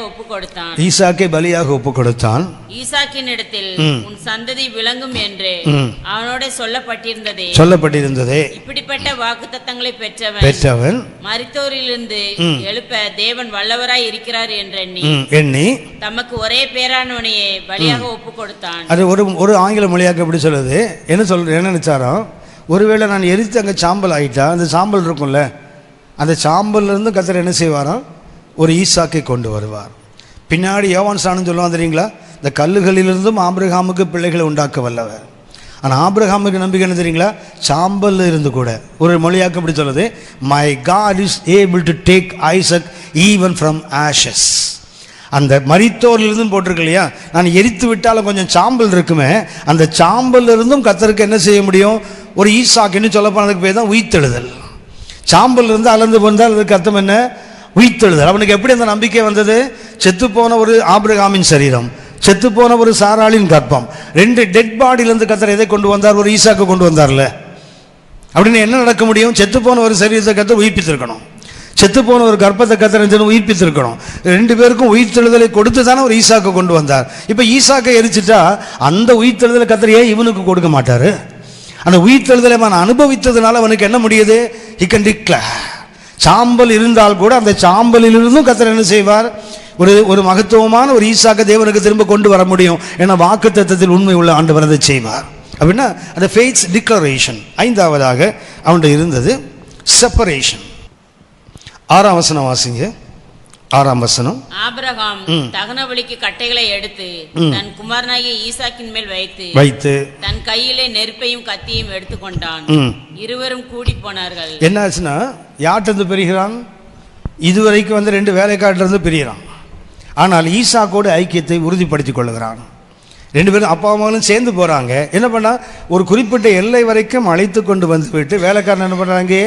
ஒப்பு கொடுத்தான். ஈசாக்கின் இடத்தில் உன் சந்ததி விளங்கும் என்று அவனோட சொல்லப்பட்டிருந்ததே. இப்படிப்பட்ட வாக்குத்தத்தங்களை பெற்றவன் மரித்தோரிலிருந்து எழுப்ப தேவன் வல்லவராய் இருக்கிறார் என்று எண்ணி தமக்கு ஒரே பேரானவனையே பலியாக ஒப்பு கொடுத்தான்.
அது ஒரு ஆங்கில மொழியாக எப்படி சொல்லுது? என்ன நினைச்சாராம்? ஒருவேளை நான் எரித்து அங்கே சாம்பல் ஆகிட்டா, அந்த சாம்பல் இருக்கும்ல, அந்த சாம்பல்லேருந்து கர்த்தர் என்ன செய்வாராம்? ஒரு ஈசாக்கை கொண்டு வருவார். பின்னாடி யோவான் ஸ்நானம் சொல்லுவான் தெரியுங்களா? இந்த கல்லுகளிலிருந்தும் ஆபிரகாமுக்கு பிள்ளைகளை உண்டாக்க வல்லவர். ஆனால் ஆபிரகாமுக்கு நம்பிக்கை என்ன தெரியுங்களா? சாம்பல் இருந்து கூட ஒரு மொழியாக்க அப்படி சொல்லுது, my god is able to take Isaac even from ashes. அந்த மரித்தோரிலிருந்து போட்டிருக்கு இல்லையா? நான் எரித்து விட்டாலும் கொஞ்சம் சாம்பல் இருக்குமே, அந்த சாம்பல் இருந்தும் கர்த்தருக்கு என்ன செய்ய முடியும்? ஒரு ஈசாக்குன்னு சொல்ல போனதுக்கு பேர் தான் உயிர்த்தெழுதல். சாம்பல் இருந்து அளந்து வந்தால் அதுக்கு அர்த்தம் என்ன? உயிர்த்தெழுதல். அவனுக்கு எப்படி அந்த நம்பிக்கை வந்தது? செத்துப்போன ஒரு ஆபிரகாமின் சரீரம், செத்துப்போன ஒரு சாராளின் கர்ப்பம், 2 டெட் பாடியிலிருந்து கர்த்தர் எதை கொண்டு வந்தார்? ஒரு ஈசாக்கு கொண்டு வந்தார்ல. அப்படின்னு என்ன நடக்க முடியும்? செத்துப்போன ஒரு சரீரத்தை கர்த்தர் உயிர்ப்பித்திருக்கணும், செத்துப்போன ஒரு கர்ப்பத்தை கர்த்தர் உயிர்ப்பித்திருக்கணும். 2 பேருக்கும் உயிர்த்தெழுதலை கொடுத்து தானே ஒரு ஈசாக்கை கொண்டு வந்தார். இப்போ ஈசாக்கை எரிச்சிட்டா அந்த உயிர்த்தெழுதலை கர்த்தர் ஏன் இவனுக்கு கொடுக்க மாட்டாரு? அந்த உயிர்த்தெழுதலை அவன் அனுபவித்ததுனால அவனுக்கு என்ன முடியுது? He can declare. சாம்பல் இருந்தால் கூட அந்த சாம்பலிலிருந்தும் கர்த்தர் என்ன செய்வார்? ஒரு மகத்துவமான ஒரு ஈசாக்க தேவனுக்கு திரும்ப கொண்டு வர முடியும். ஏன்னா வாக்குத்தத்தத்தில் உண்மை உள்ள ஆண்டவர் அதை செய்வார். அப்படின்னா அந்த ஃபெய்த் டிக்ளரேஷன். ஐந்தாவதாக அவன்கிட்ட இருந்தது செப்பரேஷன். 6ஆம் வசனம் வாசிங்க. 6ஆம் வசனம்.
ஆபிரகாம் தகனபலிக்கு கட்டைகளை எடுத்து தன் குமாரனாகிய ஈசாக்கின் மேல் வைத்து தன் கையிலே நெருப்பையும் கத்தியையும் எடுத்துக்கொண்டான். இருவரும் கூடி போனார்கள்.
என்ன ஆச்சுன்னா, யார்கிட்ட பிரிகிறான்? இதுவரைக்கும் வந்து 2 வேலைக்காட்டிலிருந்து பிரிகிறான். ஆனால் ஈசாக்கோடு ஐக்கியத்தை உறுதிப்படுத்திக் கொள்ளுகிறான். 2 பேரும் அப்பா அம்மாவும் சேர்ந்து போகிறாங்க. என்ன பண்ணால் ஒரு குறிப்பிட்ட எல்லை வரைக்கும் அழைத்து கொண்டு வந்து விட்டு வேலைக்காரன் என்ன பண்ணுறாங்க?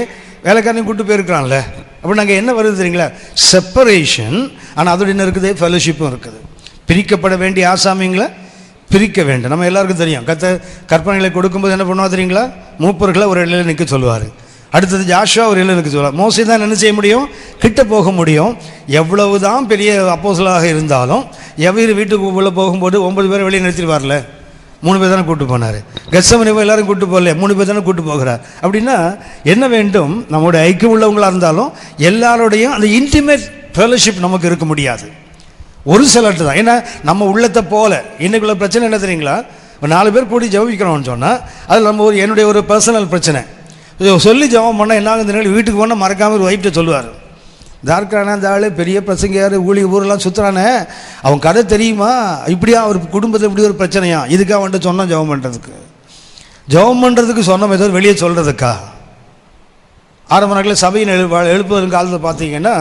வேலைக்காரனையும் கூப்பிட்டு போயிருக்கிறான்ல. அப்போ நாங்கள் என்ன வருது தெரியுங்களா? செப்பரேஷன். ஆனால் அதோட என்ன இருக்குது? ஃபெலோஷிப்பும் இருக்குது. பிரிக்கப்பட வேண்டிய ஆசாமிங்களை பிரிக்க வேண்டும். நம்ம எல்லாருக்கும் தெரியும், கற்பனைகளை கொடுக்கும்போது என்ன பண்ணுவா தெரியுங்களா? மூப்பர்களை ஒரு எல்லையில் நிற்க சொல்லுவார். அடுத்தது ஜாஷுவா ஒரு எல்லையில் நிற்க சொல்லுவார். மோசே தான் என்ன செய்ய முடியும்? கிட்ட போக முடியும். எவ்வளவு தான் பெரிய அப்போஸ்தலராக இருந்தாலும் எவ்வளவு வீட்டுக்கு உள்ள போகும்போது 9 பேரை வெளியே நிறுத்திடுவார்ல. 3 பேர் தானே கூப்பிட்டு போனார். கெத்செமனே எல்லாரும் கூப்பிட்டு போகல, 3 பேர் தானே கூப்பிட்டு போகிறார். அப்படின்னா என்ன வேண்டும்? நம்மளுடைய ஐக்கியம் உள்ளவங்களாக இருந்தாலும் எல்லாரோடையும் அந்த இன்டிமேட் ஃபெலோஷிப் நமக்கு இருக்க முடியாது. ஒரு சிலர்ட்டு தான். ஏன்னா நம்ம உள்ளத்தை போல இன்னைக்குள்ள பிரச்சனை என்ன தெரியுங்களா? 4 பேர் கூடி ஜெபிக்கிறோம்னு சொன்னால் அதில் நம்ம என்னுடைய ஒரு பர்சனல் பிரச்சனை சொல்லி ஜெபம் பண்ணால் என்ன ஆகுது? வீட்டுக்கு போனால் மறக்காமல் ஒரு வைஃப்ட்ட சொல்லுவார், தார்க்கான அந்த ஆள் பெரிய பிரசங்கியார், ஊரெல்லாம் சுற்றுறானே, அவன் கதை தெரியுமா? இப்படியா அவர் குடும்பத்தில் இப்படி ஒரு பிரச்சனையா? இதுக்காக வந்துட்டு சொன்னோம் ஜெபம் பண்ணுறதுக்கு சொன்னோம், ஏதோ வெளியே சொல்கிறதுக்கா? ஆரம்ப நாட்களில் சபையின் எழுப்புவதற்கு காலத்தில் பார்த்தீங்கன்னா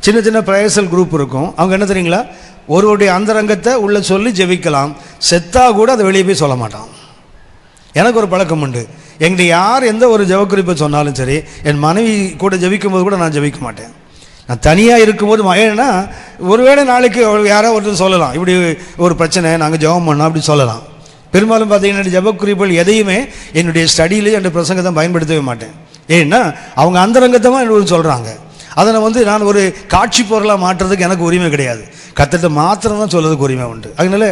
சின்ன சின்ன பிரேயர்சல் குரூப் இருக்கும். அவங்க என்ன தெரியுங்களா? ஒருவருடைய அந்தரங்கத்தை உள்ளே சொல்லி ஜெபிக்கலாம், செத்தா கூட அதை வெளியே போய் சொல்ல மாட்டான். எனக்கு ஒரு பழக்கம் உண்டு. எங்கிட்ட யார் எந்த ஒரு ஜெபக்குறிப்பை சொன்னாலும் சரி, என் மனைவி கூட ஜெபிக்கும் போது கூட நான் ஜெபிக்க மாட்டேன். நான் தனியாக இருக்கும்போது ஏன்னா ஒருவேளை நாளைக்கு யாராவது ஒருத்தர் சொல்லலாம், இப்படி ஒரு பிரச்சனை நாங்கள் ஜெபம் பண்ணோம் அப்படி சொல்லலாம். பெரும்பாலும் பார்த்தீங்கன்னா ஜெபக்குறிப்புகள் எதையுமே என்னுடைய ஸ்டடியிலே என்னுடைய பிரசங்கத்தை பயன்படுத்தவே மாட்டேன். ஏன்னா அவங்க அந்தரங்கத்தமாக என்ன சொல்கிறாங்க, அதை நான் ஒரு காட்சி பொருளாக மாற்றுறதுக்கு எனக்கு உரிமை கிடையாது. கத்திட்ட மாத்திரம் தான் சொல்கிறதுக்கு உரிமை உண்டு. அதனால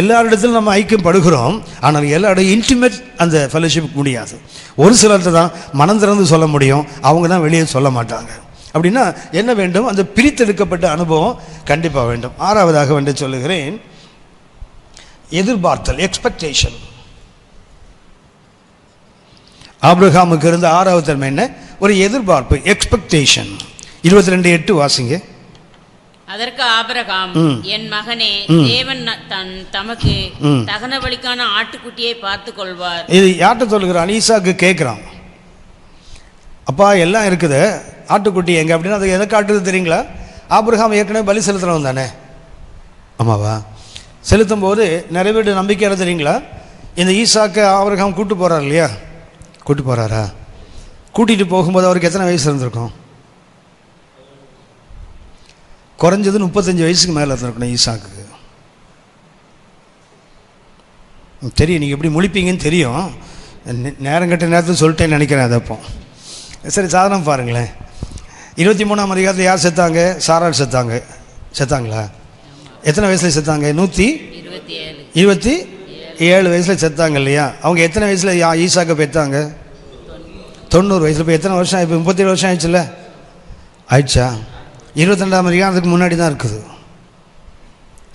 எல்லாரிடத்திலும் நம்ம ஐக்கியம் படுகிறோம், ஆனால் எல்லாருடைய இன்டிமேட் அந்த ஃபெலோஷிப் முடியாது. ஒரு சிலர்கிட்ட தான் மனம் திறந்து சொல்ல முடியும், அவங்க தான் வெளியே சொல்ல மாட்டாங்க. அப்படின்னா என்ன வேண்டும்? அந்த பிரித்தெடுக்கப்பட்ட அனுபவம் கண்டிப்பாக வேண்டும். 6ஆவதாக வந்து சொல்லுகிறேன், எதிர்பார்த்தல், எக்ஸ்பெக்டேஷன். ஆபிரகாமுக்கு இருந்த 6வது தன்மை என்ன? ஒரு எதிர்பார்ப்பு, எக்ஸ்பெக்டேஷன். 22:8 வாசிங்க.
அதற்கு ஆபிரகாம், என் மகனே, தேவன் தமக்கு தகன பலிக்கான ஆட்டுக்குட்டியை பார்த்து கொள்வார்.
இது யார்கிட்ட சொல்லுகிறான்? ஈசாக்கு கேட்குறான், அப்பா எல்லாம் இருக்குது, ஆட்டுக்குட்டி எங்க? அப்படின்னா அது எதை காட்டுது தெரியுங்களா? ஆபிரகாம் ஏற்கனவே பலி செலுத்துறவன் தானே, ஆமாவா? செலுத்தும் போது நிறைய பேர் நம்பிக்கை என்ன தெரியுங்களா? இந்த ஈசாக்கு ஆபிரகாம் கூட்டு போறார் இல்லையா? கூட்டு போறாரா? கூட்டிட்டு போகும்போது அவருக்கு எத்தனை வயசு இருந்திருக்கும்? குறைஞ்சது 35 வயசுக்கு மேலே இருந்திருக்கணும் ஈசாக்கு. தெரியும், நீங்கள் எப்படி முழிப்பீங்கன்னு தெரியும். நேரம் கட்ட நேரத்தில் சொல்லிட்டேன்னு நினைக்கிறேன். அதை அப்போ சரி, சாதனம் பாருங்களேன். 23ஆம் அதிகாரத்தில் யார் செத்தாங்க? சாராள் செத்தாங்களா? எத்தனை வயசில் செத்தாங்க? 127 வயசில் செத்தாங்க இல்லையா? அவங்க எத்தனை வயசில் ஈசாக்கை பெற்றாங்க? 90 வயசில். இப்போ எத்தனை வருஷம்? இப்போ 37 வருஷம் ஆயிடுச்சுல்ல? ஆயிடுச்சா? 22ஆம் அதிகாரத்துக்கு முன்னாடி தான் இருக்குது.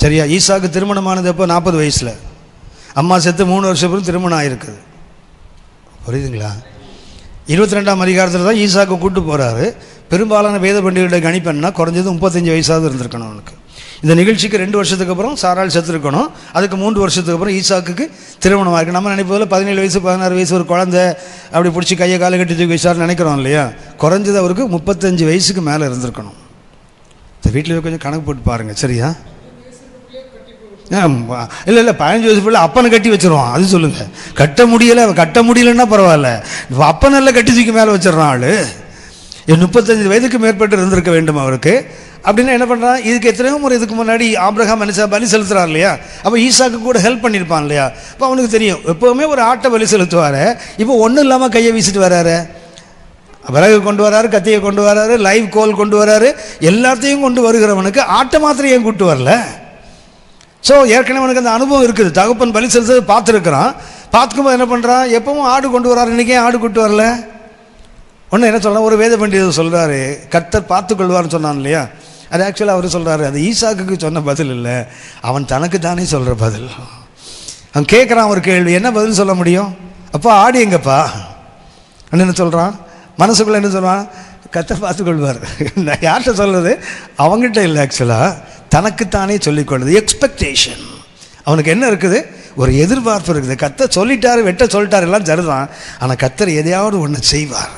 சரியா? ஈசாக்கு திருமணமானது எப்போ? 40 வயசில். அம்மா செத்து 3 வருஷம் பிறகு திருமணம் ஆகிருக்குது. புரியுதுங்களா? 22ஆம் அதிகாரத்தில் தான் ஈசாக்கு கூட்டு போகிறாரு. பெரும்பாலான வேத பண்டிகையுடைய கணிப்பென்னா குறைஞ்சது 35 வயசாவது இருந்திருக்கணும் அவனுக்கு. இந்த நிகழ்ச்சிக்கு 2 வருஷத்துக்கு அப்புறம் சாராள் செத்துருக்கணும். அதுக்கு 3 வருஷத்துக்கு அப்புறம் ஈசாக்கு திருமணம் ஆயிருக்கு. நம்ம நினைப்பதில் 17 வயசு 16 வயசு ஒரு குழந்தை அப்படி பிடிச்சி கையை காலை கட்டி தூக்கி வச்சாருன்னு நினைக்கிறோம் இல்லையா? குறைஞ்சது அவருக்கு 35 வயசுக்கு மேலே இருந்திருக்கணும். இந்த வீட்டில் கொஞ்சம் கணக்கு போட்டு பாருங்கள். சரியா? இல்லை 15 வயசு பிள்ளை அப்பனை கட்டி வச்சிருவான். அது சொல்லுங்கள். கட்ட முடியலைன்னா பரவாயில்ல, அப்பனெல்லாம் கட்டி தூக்கி மேலே வச்சிடறான் ஆள். 35 வயதுக்கு மேற்பட்டு இருந்திருக்க வேண்டும் அவருக்கு. அப்படின்னா என்ன பண்ணுறான்? இதுக்கு எத்தனையோ முறை இதுக்கு முன்னாடி ஆபிரகாம் மனுஷா பலி செலுத்துறாரு இல்லையா? அப்போ ஈசாக்கு கூட ஹெல்ப் பண்ணியிருப்பான் இல்லையா? அப்போ அவனுக்கு தெரியும், எப்போவுமே ஒரு ஆட்டை பலி செலுத்துவார். இப்போ ஒன்றும் இல்லாமல் கையை வீசிட்டு வர்றாரு, விறகு கொண்டு வராரு, கத்தியை கொண்டு வராரு, லைவ் கோல் கொண்டு வராரு, எல்லாத்தையும் கொண்டு வருகிறவனுக்கு ஆட்டை மாத்திரம் ஏன் கூட்டு வரல? ஸோ ஏற்கனவே அவனுக்கு அந்த அனுபவம் இருக்குது. தகப்பன் பலி செலுத்துறது பார்த்துருக்கிறான். பார்த்துக்கும்போது என்ன பண்ணுறான்? எப்பவும் ஆடு கொண்டு வராரு, இன்றைக்கே ஆடு கூட்டு வரல. ஒன்று என்ன சொல்லலாம், ஒரு வேத பண்டிதர் சொல்கிறாரு கர்த்தர் பார்த்துக்கொள்வார்னு சொன்னான் இல்லையா, அது ஆக்சுவலாக அவர் சொல்கிறாரு அது ஈசாக்குக்கு சொன்ன பதில் இல்லை, அவன் தனக்கு தானே சொல்கிற பதில். அவன் கேட்குறான் ஒரு கேள்வி, என்ன பதில் சொல்ல முடியும்? அப்பா ஆடி எங்கப்பா என்ன சொல்கிறான், மனசுக்குள்ளே என்ன சொல்கிறான், கர்த்தர் பார்த்துக்கொள்வார். யார்கிட்ட சொல்கிறது, அவங்ககிட்ட இல்லை, ஆக்சுவலாக தனக்குத்தானே சொல்லிக்கொள்வது. எக்ஸ்பெக்டேஷன், அவனுக்கு என்ன இருக்குது, ஒரு எதிர்பார்ப்பு இருக்குது. கர்த்தர் சொல்லிட்டாரு, வெட்ட சொல்லிட்டார், எல்லாம் சரிதான், ஆனால் கர்த்தர் எதையாவது ஒன்று செய்வார்.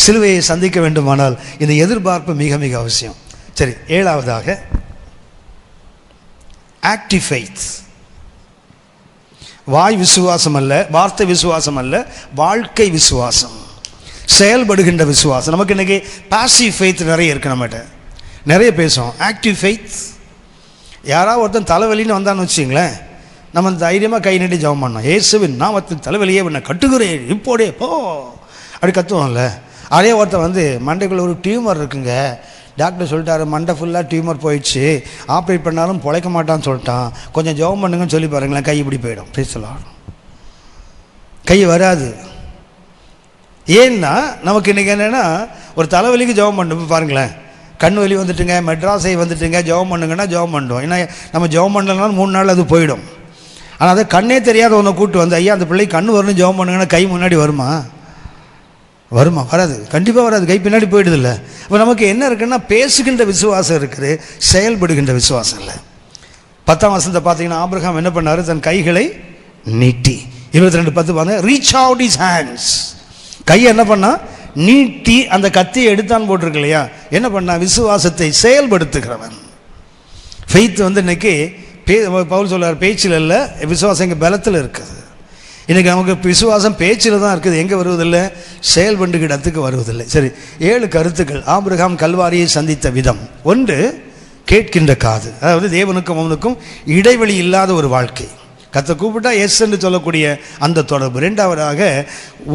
சிலுவையை சந்திக்க வேண்டுமானால் இந்த எதிர்பார்ப்பு மிக மிக அவசியம். சரி, ஏழாவதாக ஆக்டிவ் ஃபெய்த். வாய் விசுவாசம் அல்ல, வார்த்தை விசுவாசம் அல்ல, வாழ்க்கை விசுவாசம், செயல்படுகின்ற விசுவாசம். நமக்கு இன்றைக்கி பாசிவ் ஃபெய்த் நிறைய இருக்குது, நம்மகிட்ட நிறைய பேசுவோம். ஆக்டிவ் ஃபெய்த், யாராவது ஒருத்தன் தலைவலின்னு வந்தான்னு வச்சிங்களேன், நம்ம தைரியமாக கை நீட்டி ஜெபம் பண்ணோம், இயேசுவின் நாமத்தின் தலைவலியே உன்னை கட்டுகிறேன் இப்போடே போ அப்படி கத்துவோம்ல. அதே ஒருத்தன் மண்டைக்குள்ளே ஒரு டியூமர் இருக்குங்க, டாக்டர் சொல்லிட்டாரு மண்டை ஃபுல்லாக டியூமர் போயிடுச்சு, ஆப்ரேட் பண்ணாலும் பொழைக்க மாட்டான்னு சொல்லிட்டான், கொஞ்சம் ஜெபம் பண்ணுங்கன்னு சொல்லி பாருங்களேன், கை இப்படி போயிடும், பேசலாம், கை வராது. ஏன்னா நமக்கு இன்றைக்கி என்னென்னா, ஒரு தலைவலிக்கு ஜெபம் பண்ணணும் பாருங்களேன், கண் வலி வந்துட்டுங்க, மெட்ராஸை வந்துட்டுங்க, ஜெபம் பண்ணுங்கன்னா ஜெபம் பண்ணுறோம். ஏன்னா நம்ம ஜெபம் பண்ணலனாலும் 3 நாள் அது போயிடும். ஆனால் அதை கண்ணே தெரியாத ஒன்றை கூப்பிட்டு வந்து, ஐயா அந்த பிள்ளை கண் வரணும் ஜெபம் பண்ணுங்கன்னா கை முன்னாடி வருமா? வருமா? வராது, கண்டிப்பாக வராது, கை பின்னாடி போயிடுது இல்லை. இப்போ நமக்கு என்ன இருக்குன்னா, பேசுகின்ற விசுவாசம் இருக்குது, செயல்படுகின்ற விசுவாசம் இல்லை. 10ஆம் வசனத்தை பார்த்தீங்கன்னா, ஆபிரகாம் என்ன பண்ணார், தன் கைகளை நீட்டி, 22:10 பாருங்க, ரீச் அவுட் ஹிஸ் ஹேண்ட்ஸ், கையை என்ன பண்ணா நீட்டி அந்த கத்தியை எடுத்தான் போட்டிருக்கு இல்லையா, என்ன பண்ணா, விசுவாசத்தை செயல்படுத்துகிறவன். ஃபெய்த் இன்னைக்கு பவுல் சொல்றார், பேச்சில் இல்லை, விசுவாசம் எங்கள் பலத்தில் இருக்குது. இன்றைக்கி நமக்கு விசுவாசம் பேச்சில் தான் இருக்குது, எங்கே வருவதில்லை, செயல்படுகிற இடத்துக்கு வருவதில்லை. சரி, 7 கருத்துக்கள் ஆபிரகாம் கல்வாரியை சந்தித்த விதம். 1, கேட்கின்ற காது, அதாவது தேவனுக்கும் அவனுக்கும் இடைவெளி இல்லாத ஒரு வாழ்க்கை, கத்தை கூப்பிட்டா எஸ் என்று சொல்லக்கூடிய அந்த தொடர்பு. 2வதாக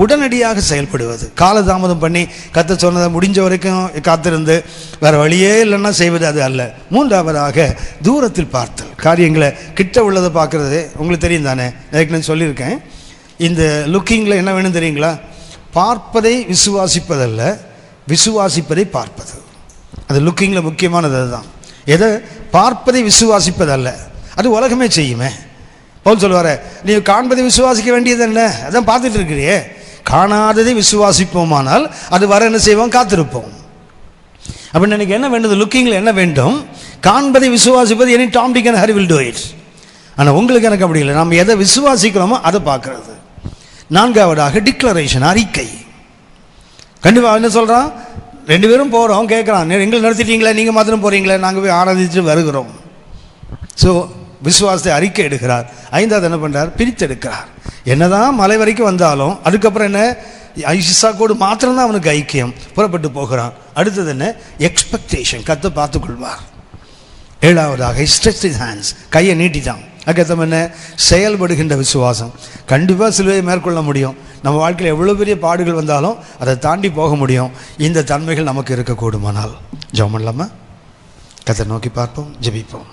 உடனடியாக செயல்படுவது, காலதாமதம் பண்ணி கத்த சொன்னதை முடிஞ்ச வரைக்கும் காத்திருந்து வேறு வழியே இல்லைன்னா செய்வது அது அல்ல. 3வதாக தூரத்தில் பார்த்தல், காரியங்களை கிட்ட உள்ளதை பார்க்குறது. உங்களுக்கு தெரியும் தானே, நான் சொல்லியிருக்கேன், இந்த லுக்கிங்கில் என்ன வேணும் தெரியுங்களா, பார்ப்பதை விசுவாசிப்பதல்ல, விசுவாசிப்பதை பார்ப்பது. அது லுக்கிங்கில் முக்கியமானது அதுதான். எதை பார்ப்பதை விசுவாசிப்பதல்ல, அது உலகமே செய்யுமே. பவுல் சொல்லுவார், நீ காண்பதை விசுவாசிக்க வேண்டியது என்ன, அதான் பார்த்துட்டு இருக்கிறியே, காணாததை விசுவாசிப்போமானால் அது வர என்ன செய்வோம், காத்திருப்போம். அப்படின்னு எனக்கு என்ன வேண்டும், லுக்கிங்கில் என்ன வேண்டும், காண்பதை விசுவாசிப்பது. Any Tom Dick and Harry will do it. ஆனால் உங்களுக்கு எனக்கு அப்படி இல்லை, நம்ம எதை விசுவாசிக்கிறோமோ அதை பார்க்கறது. 4வதாக டிக்ளரேஷன், அறிக்கை. கண்டிப்பாக என்ன சொல்கிறான், 2 பேரும் போகிறோம், கேட்குறான், எங்களை நடத்திட்டீங்களா, நீங்கள் மாத்திரம் போகிறீங்களா, நாங்கள் போய் ஆராதிச்சுட்டு வருகிறோம். ஸோ விசுவாசத்தை அறிக்கை எடுக்கிறார். 5வது என்ன பண்ணுறார், பிரித்தெடுக்கிறார். என்னதான் மலை வரைக்கும் வந்தாலும் அதுக்கப்புறம் என்ன, ஐசாக்கோடு மாத்திரம்தான் அவனுக்கு ஐக்கியம், புறப்பட்டு போகிறான். அடுத்தது என்ன, எக்ஸ்பெக்டேஷன், கத்தை பார்த்துக்கொள்வார். 7வதாக ஸ்ட்ரெச் ஹிஸ் ஹேண்ட்ஸ், கையை நீட்டிட்டான். அதுக்கப்புறம் என்ன, செயல்படுகின்ற விசுவாசம். கண்டிப்பாக சிலுவையை மேற்கொள்ள முடியும், நம்ம வாழ்க்கையில் எவ்வளோ பெரிய பாடுகள் வந்தாலும் அதை தாண்டி போக முடியும். இந்த தன்மைகள் நமக்கு இருக்கக்கூடுமானால் ஜெபம் பண்ணலாமா, கத்தை நோக்கி பார்ப்போம், ஜெபிப்போம்.